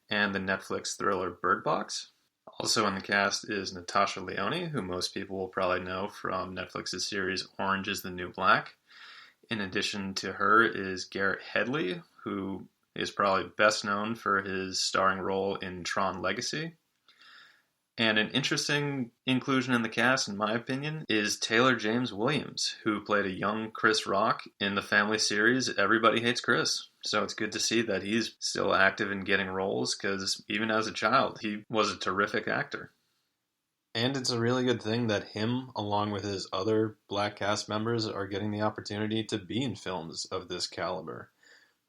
and the Netflix thriller Bird Box. Also in the cast is Natasha Lyonne, who most people will probably know from Netflix's series Orange is the New Black. In addition to her is Garrett Headley, who is probably best known for his starring role in Tron Legacy. And an interesting inclusion in the cast, in my opinion, is Taylor James Williams, who played a young Chris Rock in the family series Everybody Hates Chris. So it's good to see that he's still active in getting roles, because even as a child, he was a terrific actor. And it's a really good thing that him, along with his other black cast members, are getting the opportunity to be in films of this caliber,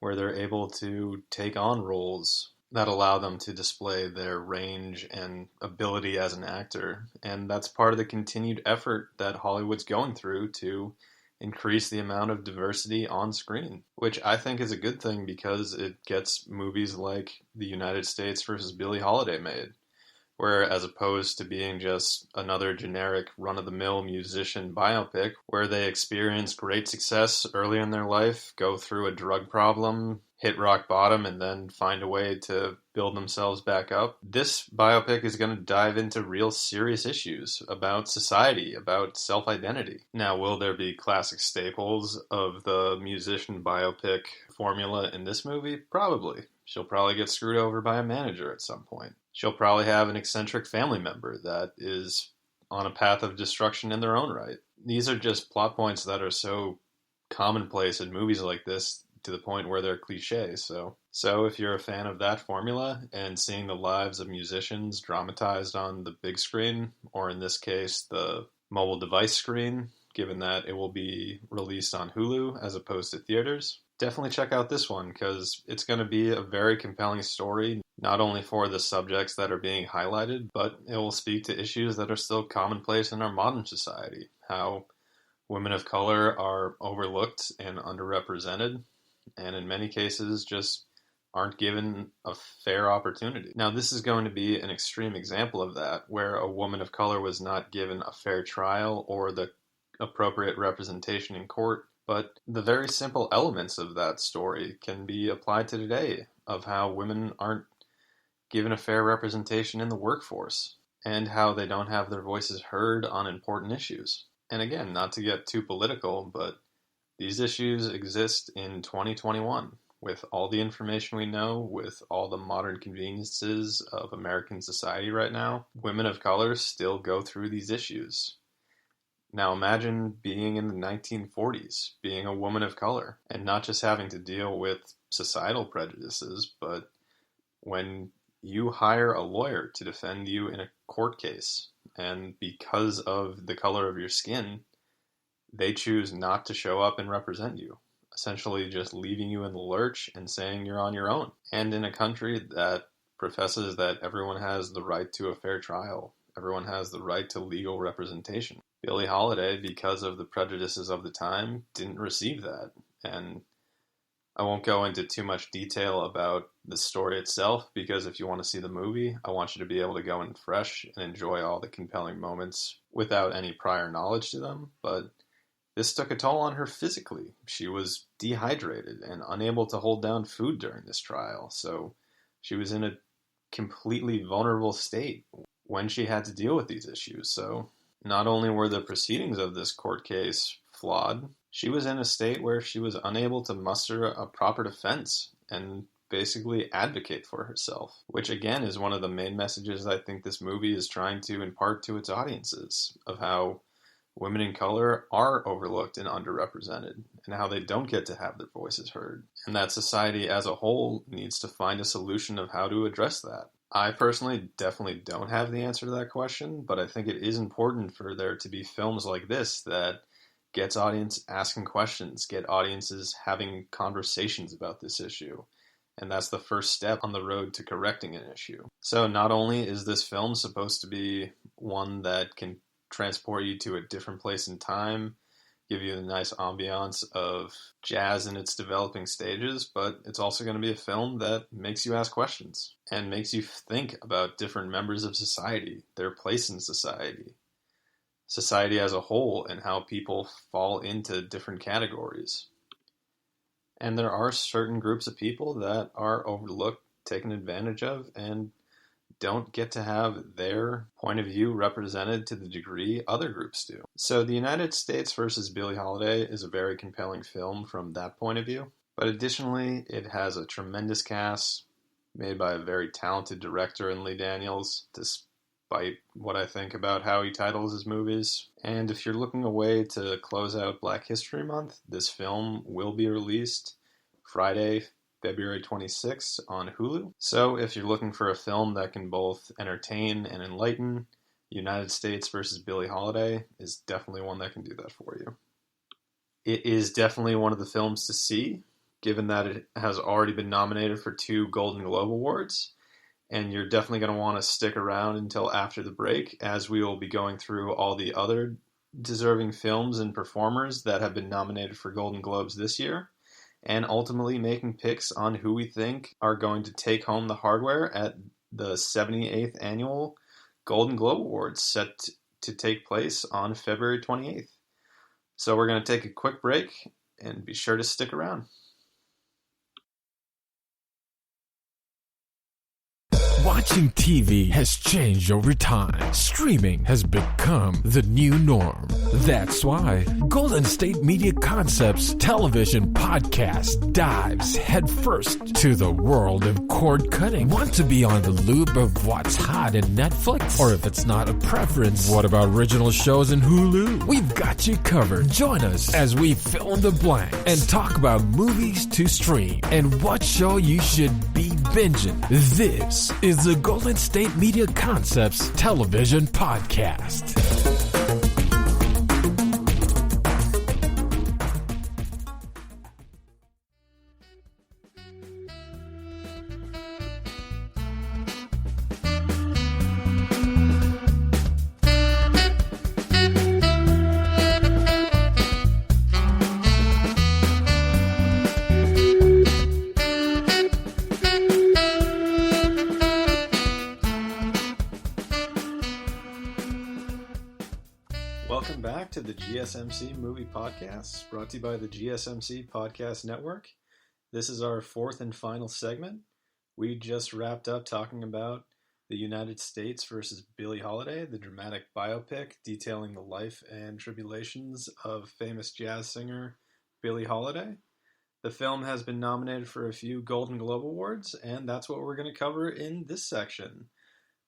where they're able to take on roles that allow them to display their range and ability as an actor. And that's part of the continued effort that Hollywood's going through to increase the amount of diversity on screen, which I think is a good thing because it gets movies like The United States versus Billie Holiday made, where as opposed to being just another generic run-of-the-mill musician biopic where they experience great success early in their life, go through a drug problem, hit rock bottom, and then find a way to build themselves back up. This biopic is going to dive into real serious issues about society, about self-identity. Now, will there be classic staples of the musician biopic formula in this movie? Probably. She'll probably get screwed over by a manager at some point. She'll probably have an eccentric family member that is on a path of destruction in their own right. These are just plot points that are so commonplace in movies like this to the point where they're cliches. So if you're a fan of that formula and seeing the lives of musicians dramatized on the big screen, or in this case, the mobile device screen, given that it will be released on Hulu as opposed to theaters, definitely check out this one because it's going to be a very compelling story, not only for the subjects that are being highlighted, but it will speak to issues that are still commonplace in our modern society. How women of color are overlooked and underrepresented, and in many cases just aren't given a fair opportunity. Now, this is going to be an extreme example of that, where a woman of color was not given a fair trial or the appropriate representation in court, but the very simple elements of that story can be applied to today, of how women aren't given a fair representation in the workforce, and how they don't have their voices heard on important issues. And again, not to get too political, but these issues exist in 2021. With all the information we know, with all the modern conveniences of American society right now, women of color still go through these issues. Now imagine being in the 1940s, being a woman of color, and not just having to deal with societal prejudices, but when you hire a lawyer to defend you in a court case, and because of the color of your skin, they choose not to show up and represent you, essentially just leaving you in the lurch and saying you're on your own. And in a country that professes that everyone has the right to a fair trial, everyone has the right to legal representation. Billie Holiday, because of the prejudices of the time, didn't receive that. And I won't go into too much detail about the story itself, because if you want to see the movie, I want you to be able to go in fresh and enjoy all the compelling moments without any prior knowledge to them. But this took a toll on her physically. She was dehydrated and unable to hold down food during this trial, so she was in a completely vulnerable state when she had to deal with these issues. So not only were the proceedings of this court case flawed, she was in a state where she was unable to muster a proper defense and basically advocate for herself, which again is one of the main messages I think this movie is trying to impart to its audiences, of how women in color are overlooked and underrepresented, and how they don't get to have their voices heard, and that society as a whole needs to find a solution of how to address that. I personally definitely don't have the answer to that question, but I think it is important for there to be films like this that gets audience asking questions, get audiences having conversations about this issue. And that's the first step on the road to correcting an issue. So not only is this film supposed to be one that can transport you to a different place in time, give you the nice ambiance of jazz in its developing stages, but it's also going to be a film that makes you ask questions and makes you think about different members of society, their place in society as a whole, and how people fall into different categories. And there are certain groups of people that are overlooked, taken advantage of, and don't get to have their point of view represented to the degree other groups do. So The United States versus Billie Holiday is a very compelling film from that point of view. But additionally, it has a tremendous cast made by a very talented director in Lee Daniels, despite what I think about how he titles his movies. And if you're looking a way to close out Black History Month, this film will be released Friday, February 26th on Hulu. So if you're looking for a film that can both entertain and enlighten, United States versus Billie Holiday is definitely one that can do that for you. It is definitely one of the films to see, given that it has already been nominated for 2 Golden Globe Awards, and you're definitely going to want to stick around until after the break, as we will be going through all the other deserving films and performers that have been nominated for Golden Globes this year, and ultimately making picks on who we think are going to take home the hardware at the 78th Annual Golden Globe Awards, set to take place on February 28th. So we're going to take a quick break, and be sure to stick around. Watching TV has changed over time. Streaming has become the new norm. That's why Golden State Media Concepts television podcast dives headfirst to the world of cord cutting. Want to be on the loop of what's hot in Netflix? Or if it's not a preference, what about original shows in Hulu? We've got you covered. Join us as we fill in the blank and talk about movies to stream and what show you should be binging. This is the Golden State Media Concepts television podcast. Welcome back to the GSMC Movie Podcast, brought to you by the GSMC Podcast Network. This is our fourth and final segment. We just wrapped up talking about the United States versus Billie Holiday, the dramatic biopic detailing the life and tribulations of famous jazz singer Billie Holiday. The film has been nominated for a few Golden Globe Awards, and that's what we're going to cover in this section.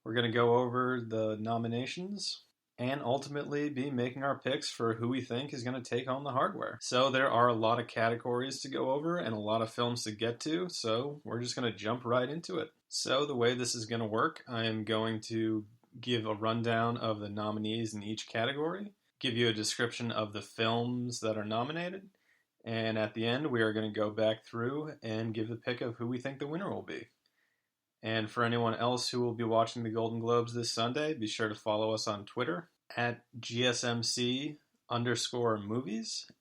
We're going to go over the nominations and ultimately be making our picks for who we think is going to take home the hardware. So there are a lot of categories to go over and a lot of films to get to, so we're just going to jump right into it. So the way this is going to work, I am going to give a rundown of the nominees in each category, give you a description of the films that are nominated, and at the end we are going to go back through and give the pick of who we think the winner will be. And for anyone else who will be watching the Golden Globes this Sunday, be sure to follow us on Twitter at GSMC_movies,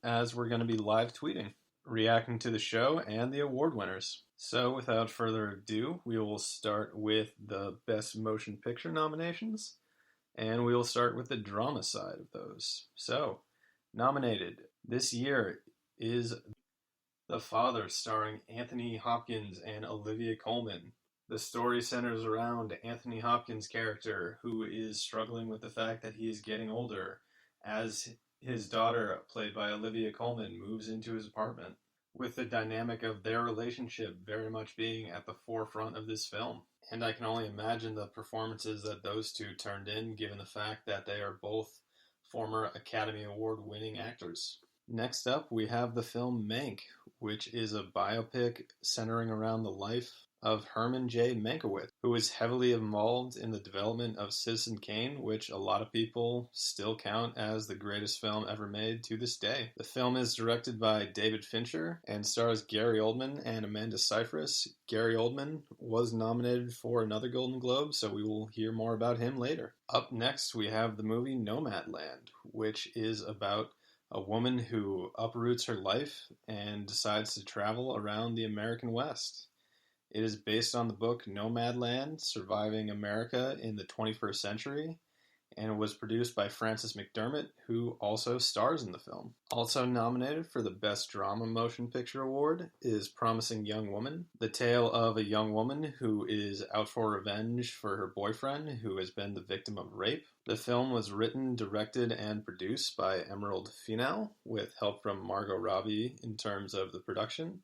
as we're going to be live tweeting, reacting to the show and the award winners. So without further ado, we will start with the Best Motion Picture nominations, and we will start with the drama side of those. So, nominated this year is The Father, starring Anthony Hopkins and Olivia Colman. The story centers around Anthony Hopkins' character, who is struggling with the fact that he is getting older, as his daughter, played by Olivia Colman, moves into his apartment, with the dynamic of their relationship very much being at the forefront of this film. And I can only imagine the performances that those two turned in, given the fact that they are both former Academy Award-winning actors. Next up, we have the film Mank, which is a biopic centering around the life of Herman J. Mankiewicz, who was heavily involved in the development of Citizen Kane, which a lot of people still count as the greatest film ever made to this day. The film is directed by David Fincher and stars Gary Oldman and Amanda Seyfried. Gary Oldman was nominated for another Golden Globe, so we will hear more about him later. Up next, we have the movie Nomad Land, which is about a woman who uproots her life and decides to travel around the American West. It is based on the book Nomad Land, Surviving America in the 21st Century, and it was produced by Frances McDermott, who also stars in the film. Also nominated for the Best Drama Motion Picture Award is Promising Young Woman, the tale of a young woman who is out for revenge for her boyfriend who has been the victim of rape. The film was written, directed, and produced by Emerald Fennell, with help from Margot Robbie in terms of the production.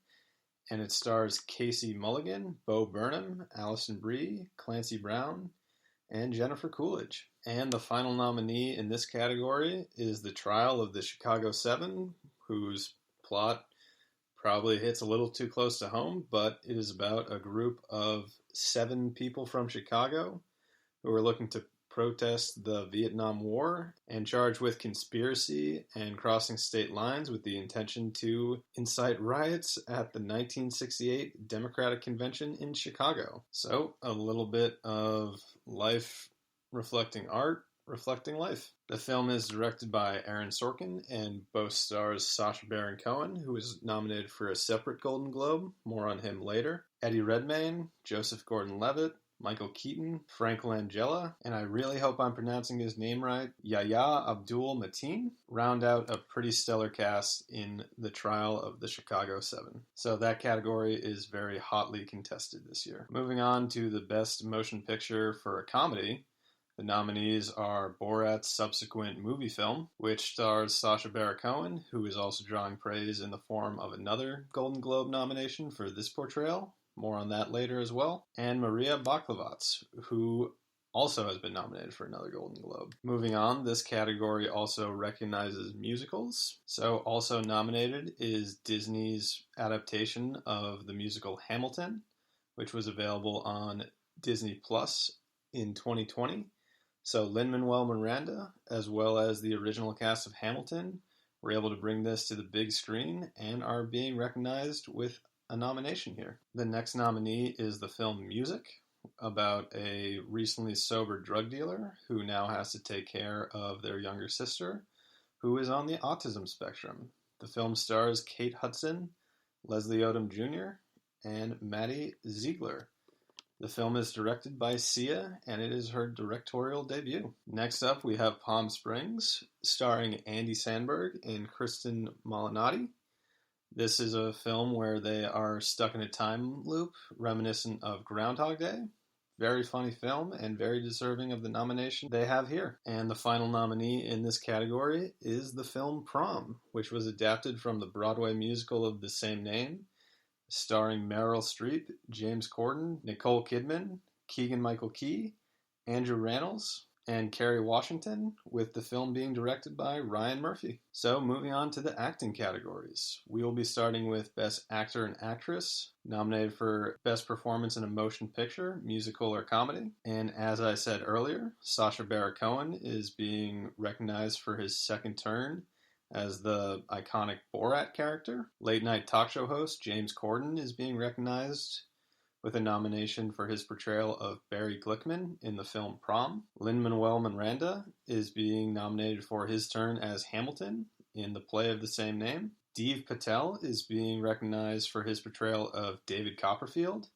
And it stars Casey Mulligan, Bo Burnham, Alison Brie, Clancy Brown, and Jennifer Coolidge. And the final nominee in this category is The Trial of the Chicago 7, whose plot probably hits a little too close to home, but it is about a group of 7 people from Chicago who are looking to protest the Vietnam War and charged with conspiracy and crossing state lines with the intention to incite riots at the 1968 Democratic Convention in Chicago. So, a little bit of life reflecting art, reflecting life. The film is directed by Aaron Sorkin and both stars Sacha Baron Cohen, who is nominated for a separate Golden Globe. More on him later. Eddie Redmayne, Joseph Gordon-Levitt, Michael Keaton, Frank Langella, and I really hope I'm pronouncing his name right, Yahya Abdul-Mateen, round out a pretty stellar cast in The Trial of the Chicago 7. So that category is very hotly contested this year. Moving on to the Best Motion Picture for a Comedy, the nominees are Borat's subsequent movie film, which stars Sacha Baron Cohen, who is also drawing praise in the form of another Golden Globe nomination for this portrayal. More on that later as well. And Maria Bakalova, who also has been nominated for another Golden Globe. Moving on, this category also recognizes musicals. So also nominated is Disney's adaptation of the musical Hamilton, which was available on Disney Plus in 2020. So Lin-Manuel Miranda, as well as the original cast of Hamilton, were able to bring this to the big screen and are being recognized with a nomination here. The next nominee is the film Music, about a recently sober drug dealer who now has to take care of their younger sister, who is on the autism spectrum. The film stars Kate Hudson, Leslie Odom Jr., and Maddie Ziegler. The film is directed by Sia, and it is her directorial debut. Next up, we have Palm Springs, starring Andy Samberg and Kristen Malnati. This is a film where they are stuck in a time loop reminiscent of Groundhog Day. Very funny film and very deserving of the nomination they have here. And the final nominee in this category is the film Prom, which was adapted from the Broadway musical of the same name, starring Meryl Streep, James Corden, Nicole Kidman, Keegan-Michael Key, Andrew Rannells, and Kerry Washington, with the film being directed by Ryan Murphy. So moving on to the acting categories. We will be starting with Best Actor and Actress, nominated for Best Performance in a Motion Picture, Musical, or Comedy. And as I said earlier, Sacha Baron Cohen is being recognized for his second turn as the iconic Borat character. Late night talk show host James Corden is being recognized with a nomination for his portrayal of Barry Glickman in the film Prom. Lin-Manuel Miranda is being nominated for his turn as Hamilton in the play of the same name. Dev Patel is being recognized for his portrayal of David Copperfield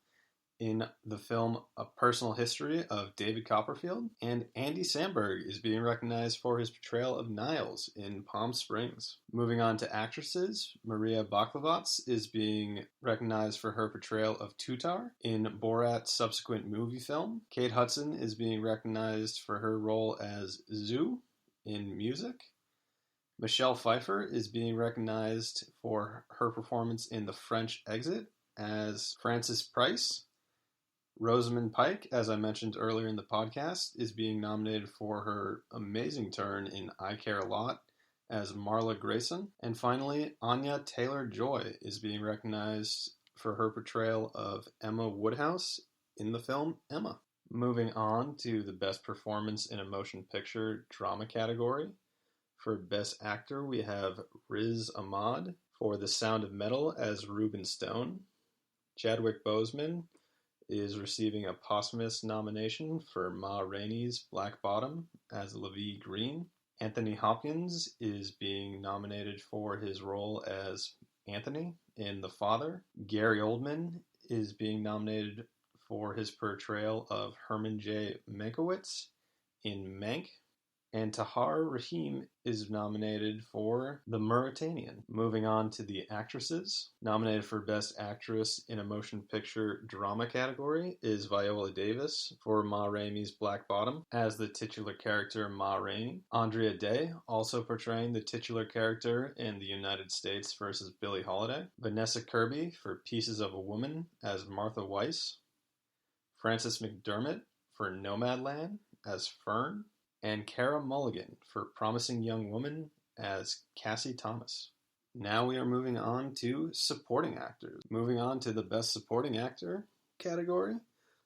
in the film A Personal History of David Copperfield, and Andy Samberg is being recognized for his portrayal of Niles in Palm Springs. Moving on to actresses, Maria Bakalova is being recognized for her portrayal of Tutar in Borat's subsequent movie film. Kate Hudson is being recognized for her role as Zoo in Music. Michelle Pfeiffer is being recognized for her performance in The French Exit as Frances Price. Rosamund Pike, as I mentioned earlier in the podcast, is being nominated for her amazing turn in I Care a Lot as Marla Grayson. And finally, Anya Taylor-Joy is being recognized for her portrayal of Emma Woodhouse in the film Emma. Moving on to the Best Performance in a Motion Picture Drama category. For Best Actor, we have Riz Ahmed for The Sound of Metal as Reuben Stone. Chadwick Boseman is receiving a posthumous nomination for Ma Rainey's Black Bottom as Levi Green. Anthony Hopkins is being nominated for his role as Anthony in The Father. Gary Oldman is being nominated for his portrayal of Herman J. Mankiewicz in Mank. And Tahar Rahim is nominated for The Mauritanian. Moving on to the actresses. Nominated for Best Actress in a Motion Picture Drama category is Viola Davis for Ma Rainey's Black Bottom as the titular character Ma Rainey. Andrea Day, also portraying the titular character in The United States versus Billie Holiday. Vanessa Kirby for Pieces of a Woman as Martha Weiss. Frances McDermott for Nomad Land as Fern. And Cara Mulligan for Promising Young Woman as Cassie Thomas. Now we are moving on to supporting actors. Moving on to the Best Supporting Actor category.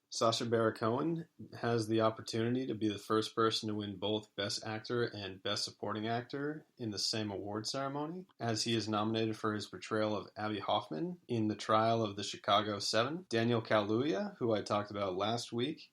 Sacha Baron Cohen has the opportunity to be the first person to win both Best Actor and Best Supporting Actor in the same award ceremony, as he is nominated for his portrayal of Abby Hoffman in The Trial of the Chicago 7. Daniel Kaluuya, who I talked about last week,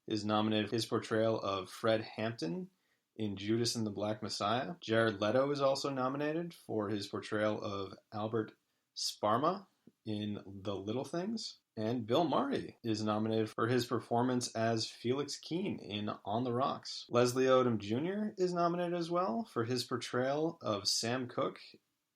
is nominated for his portrayal of Fred Hampton in Judas and the Black Messiah. Jared Leto is also nominated for his portrayal of Albert Sparma in The Little Things. And Bill Murray is nominated for his performance as Felix Keene in On the Rocks. Leslie Odom Jr. is nominated as well for his portrayal of Sam Cooke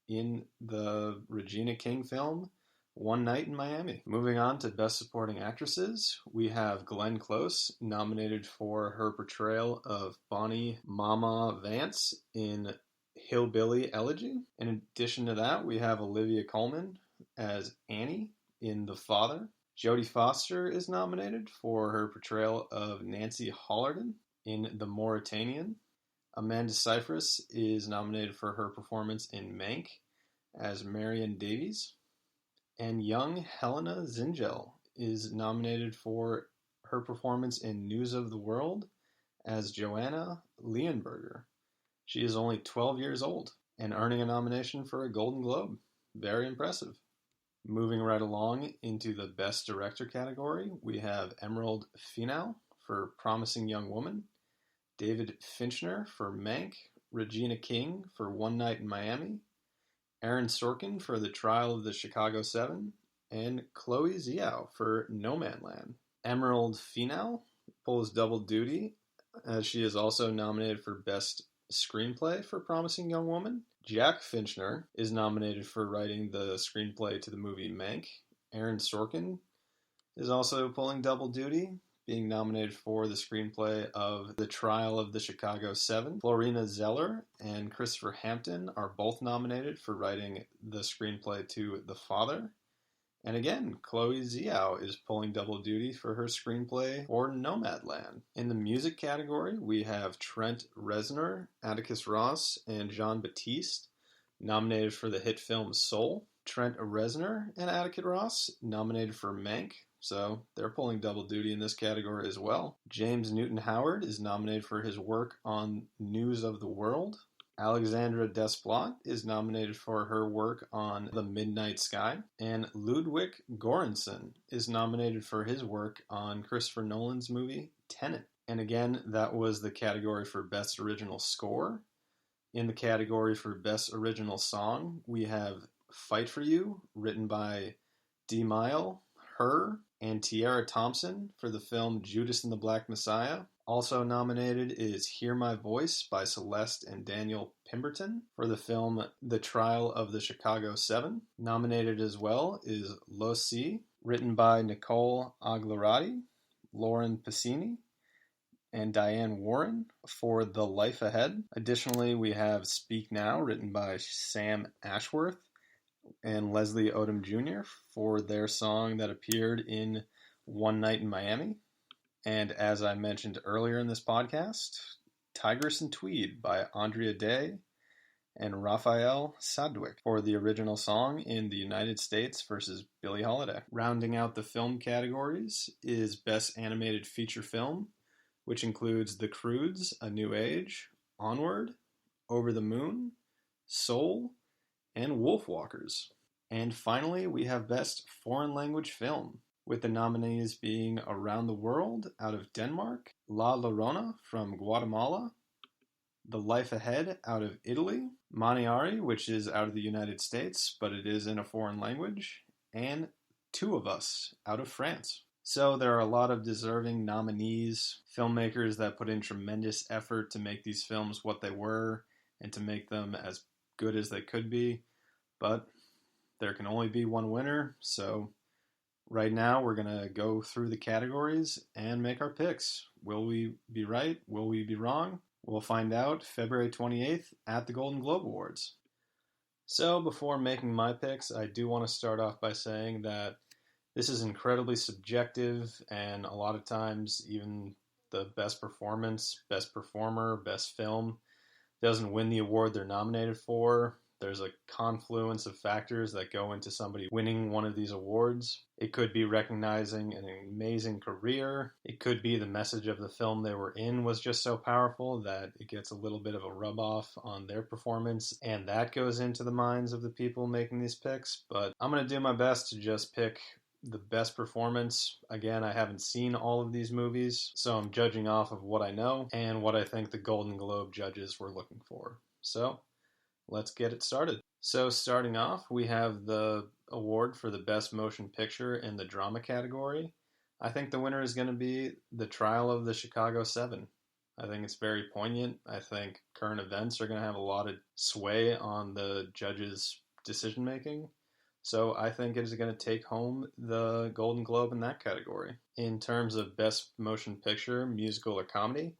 in the Regina King film One Night in Miami. Moving on to Best Supporting Actresses, we have Glenn Close, nominated for her portrayal of Bonnie Mama Vance in Hillbilly Elegy. In addition to that, we have Olivia Colman as Annie in The Father. Jodie Foster is nominated for her portrayal of Nancy Hollerton in The Mauritanian. Amanda Seyfried is nominated for her performance in Mank as Marion Davies. And young Helena Zingel is nominated for her performance in News of the World as Joanna Leonberger. She is only 12 years old and earning a nomination for a Golden Globe. Very impressive. Moving right along into the Best Director category, we have Emerald Fennell for Promising Young Woman, David Fincher for Mank, Regina King for One Night in Miami, Aaron Sorkin for The Trial of the Chicago 7, and Chloe Zhao for Nomad Land. Emerald Fennell pulls double duty, as she is also nominated for Best Screenplay for Promising Young Woman. Jack Fincher is nominated for writing the screenplay to the movie Mank. Aaron Sorkin is also pulling double duty, being nominated for the screenplay of The Trial of the Chicago 7. Florina Zeller and Christopher Hampton are both nominated for writing the screenplay to The Father. And again, Chloe Zhao is pulling double duty for her screenplay for Nomad Land. In the music category, we have Trent Reznor, Atticus Ross, and Jean-Baptiste nominated for the hit film Soul. Trent Reznor and Atticus Ross nominated for Mank, so they're pulling double duty in this category as well. James Newton Howard is nominated for his work on News of the World. Alexandra Desplat is nominated for her work on The Midnight Sky. And Ludwig Göransson is nominated for his work on Christopher Nolan's movie Tenet. And again, that was the category for Best Original Score. In the category for Best Original Song, we have Fight for You, written by Dee Mile, Her, and Tiara Thompson for the film Judas and the Black Messiah. Also nominated is Hear My Voice by Celeste and Daniel Pemberton for the film The Trial of the Chicago 7. Nominated as well is Lo Si, written by Nicole Aglarati, Lauren Pacini, and Diane Warren for The Life Ahead. Additionally, we have Speak Now, written by Sam Ashworth and Leslie Odom Jr. for their song that appeared in One Night in Miami. And as I mentioned earlier in this podcast, Tigress and Tweed by Andrea Day and Raphael Sadwick for the original song in The United States versus Billie Holiday. Rounding out the film categories is Best Animated Feature Film, which includes The Croods, A New Age, Onward, Over the Moon, Soul, and Wolfwalkers. And finally, we have Best Foreign Language Film, with the nominees being Around the World out of Denmark, La Llorona from Guatemala, The Life Ahead out of Italy, Maniari, which is out of the United States, but it is in a foreign language, and Two of Us out of France. So there are a lot of deserving nominees, filmmakers that put in tremendous effort to make these films what they were and to make them as good as they could be, but there can only be one winner, so right now we're going to go through the categories and make our picks. Will we be right? Will we be wrong? We'll find out February 28th at the Golden Globe Awards. So before making my picks, I do want to start off by saying that this is incredibly subjective, and a lot of times even the best performance, best performer, best film doesn't win the award they're nominated for. There's a confluence of factors that go into somebody winning one of these awards. It could be recognizing an amazing career. It could be the message of the film they were in was just so powerful that it gets a little bit of a rub-off on their performance, and that goes into the minds of the people making these picks. But I'm going to do my best to just pick the best performance. Again, I haven't seen all of these movies, so I'm judging off of what I know and what I think the Golden Globe judges were looking for. So let's get it started. So starting off, we have the award for the Best Motion Picture in the Drama category. I think the winner is going to be The Trial of the Chicago 7. I think it's very poignant. I think current events are going to have a lot of sway on the judges' decision making. So I think it is going to take home the Golden Globe in that category. In terms of Best Motion Picture, Musical or Comedy,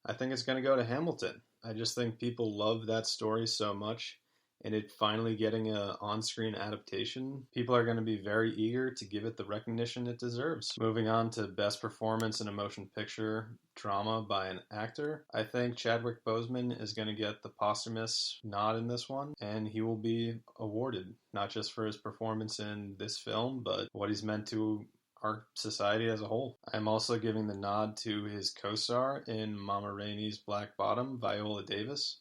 I think it's going to go to Hamilton. I just think people love that story so much, and it finally getting an on-screen adaptation. People are going to be very eager to give it the recognition it deserves. Moving on to Best Performance in a Motion Picture Drama by an Actor, I think Chadwick Boseman is going to get the posthumous nod in this one, and he will be awarded, not just for his performance in this film, but what he's meant to our society as a whole. I'm also giving the nod to his co-star in Mama Rainey's Black Bottom, Viola Davis.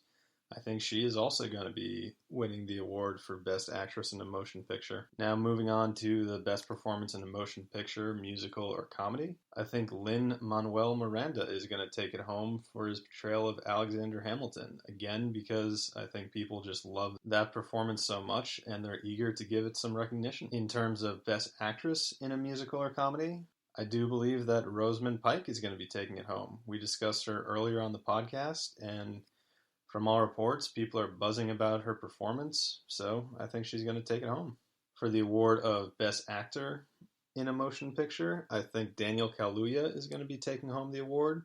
I think she is also going to be winning the award for Best Actress in a Motion Picture. Now moving on to the Best Performance in a Motion Picture, Musical or Comedy. I think Lin-Manuel Miranda is going to take it home for his portrayal of Alexander Hamilton. Again, because I think people just love that performance so much and they're eager to give it some recognition. In terms of Best Actress in a Musical or Comedy, I do believe that Rosamund Pike is going to be taking it home. We discussed her earlier on the podcast, and from all reports, people are buzzing about her performance, so I think she's going to take it home. For the award of Best Actor in a Motion Picture, I think Daniel Kaluuya is going to be taking home the award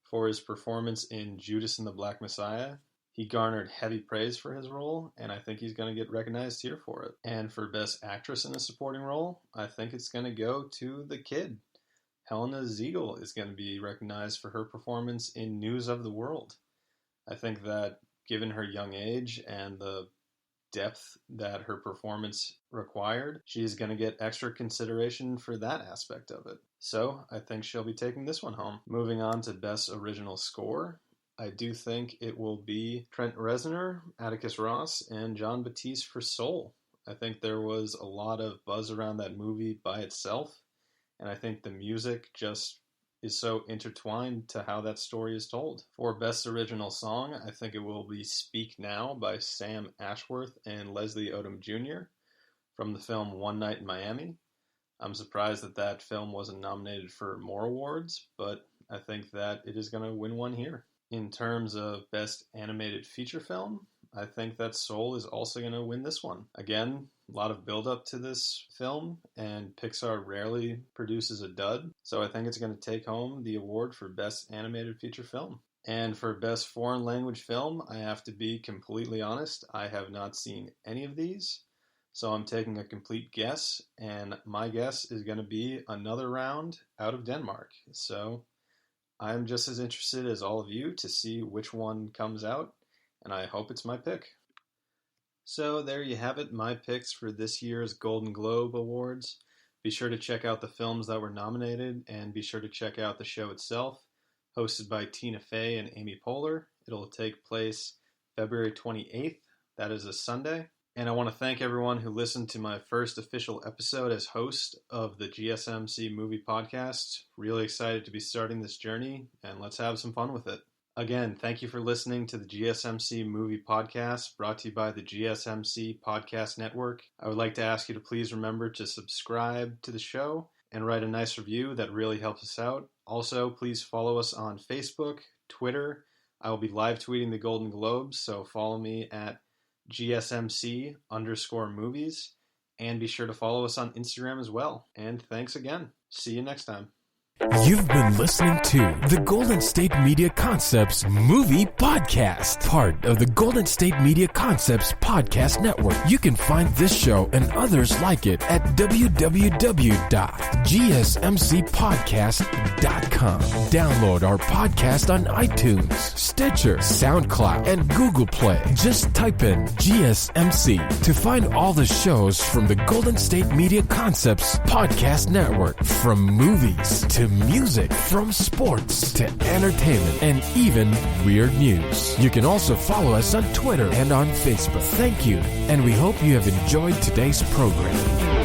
for his performance in Judas and the Black Messiah. He garnered heavy praise for his role, and I think he's going to get recognized here for it. And for Best Actress in a Supporting Role, I think it's going to go to the kid. Helena Ziegel is going to be recognized for her performance in News of the World. I think that given her young age and the depth that her performance required, she's going to get extra consideration for that aspect of it. So I think she'll be taking this one home. Moving on to Best Original Score, I do think it will be Trent Reznor, Atticus Ross, and Jon Batiste for Soul. I think there was a lot of buzz around that movie by itself, and I think the music just is so intertwined to how that story is told. For Best Original Song, I think it will be Speak Now by Sam Ashworth and Leslie Odom Jr. from the film One Night in Miami. I'm surprised that that film wasn't nominated for more awards, but I think that it is going to win one here. In terms of Best Animated Feature Film, I think that Soul is also going to win this one. Again, a lot of build-up to this film, and Pixar rarely produces a dud, so I think it's going to take home the award for Best Animated Feature Film. And for Best Foreign Language Film, I have to be completely honest, I have not seen any of these, so I'm taking a complete guess, and my guess is going to be Another Round out of Denmark. So I'm just as interested as all of you to see which one comes out, and I hope it's my pick. So there you have it, my picks for this year's Golden Globe Awards. Be sure to check out the films that were nominated, and be sure to check out the show itself, hosted by Tina Fey and Amy Poehler. It'll take place February 28th. That is a Sunday. And I want to thank everyone who listened to my first official episode as host of the GSMC Movie Podcast. Really excited to be starting this journey, and let's have some fun with it. Again, thank you for listening to the GSMC Movie Podcast, brought to you by the GSMC Podcast Network. I would like to ask you to please remember to subscribe to the show and write a nice review. That really helps us out. Also, please follow us on Facebook, Twitter. I will be live tweeting the Golden Globes, so follow me at GSMC_movies, and be sure to follow us on Instagram as well. And thanks again. See you next time. You've been listening to the Golden State Media Concepts Movie Podcast, part of the Golden State Media Concepts Podcast Network. You can find this show and others like it at www.gsmcpodcast.com. Download our podcast on iTunes, Stitcher, SoundCloud, and Google Play. Just type in GSMC to find all the shows from the Golden State Media Concepts Podcast Network, from movies to music, from sports to entertainment, and even weird news. You can also follow us on Twitter and on Facebook. Thank you, and we hope you have enjoyed today's program.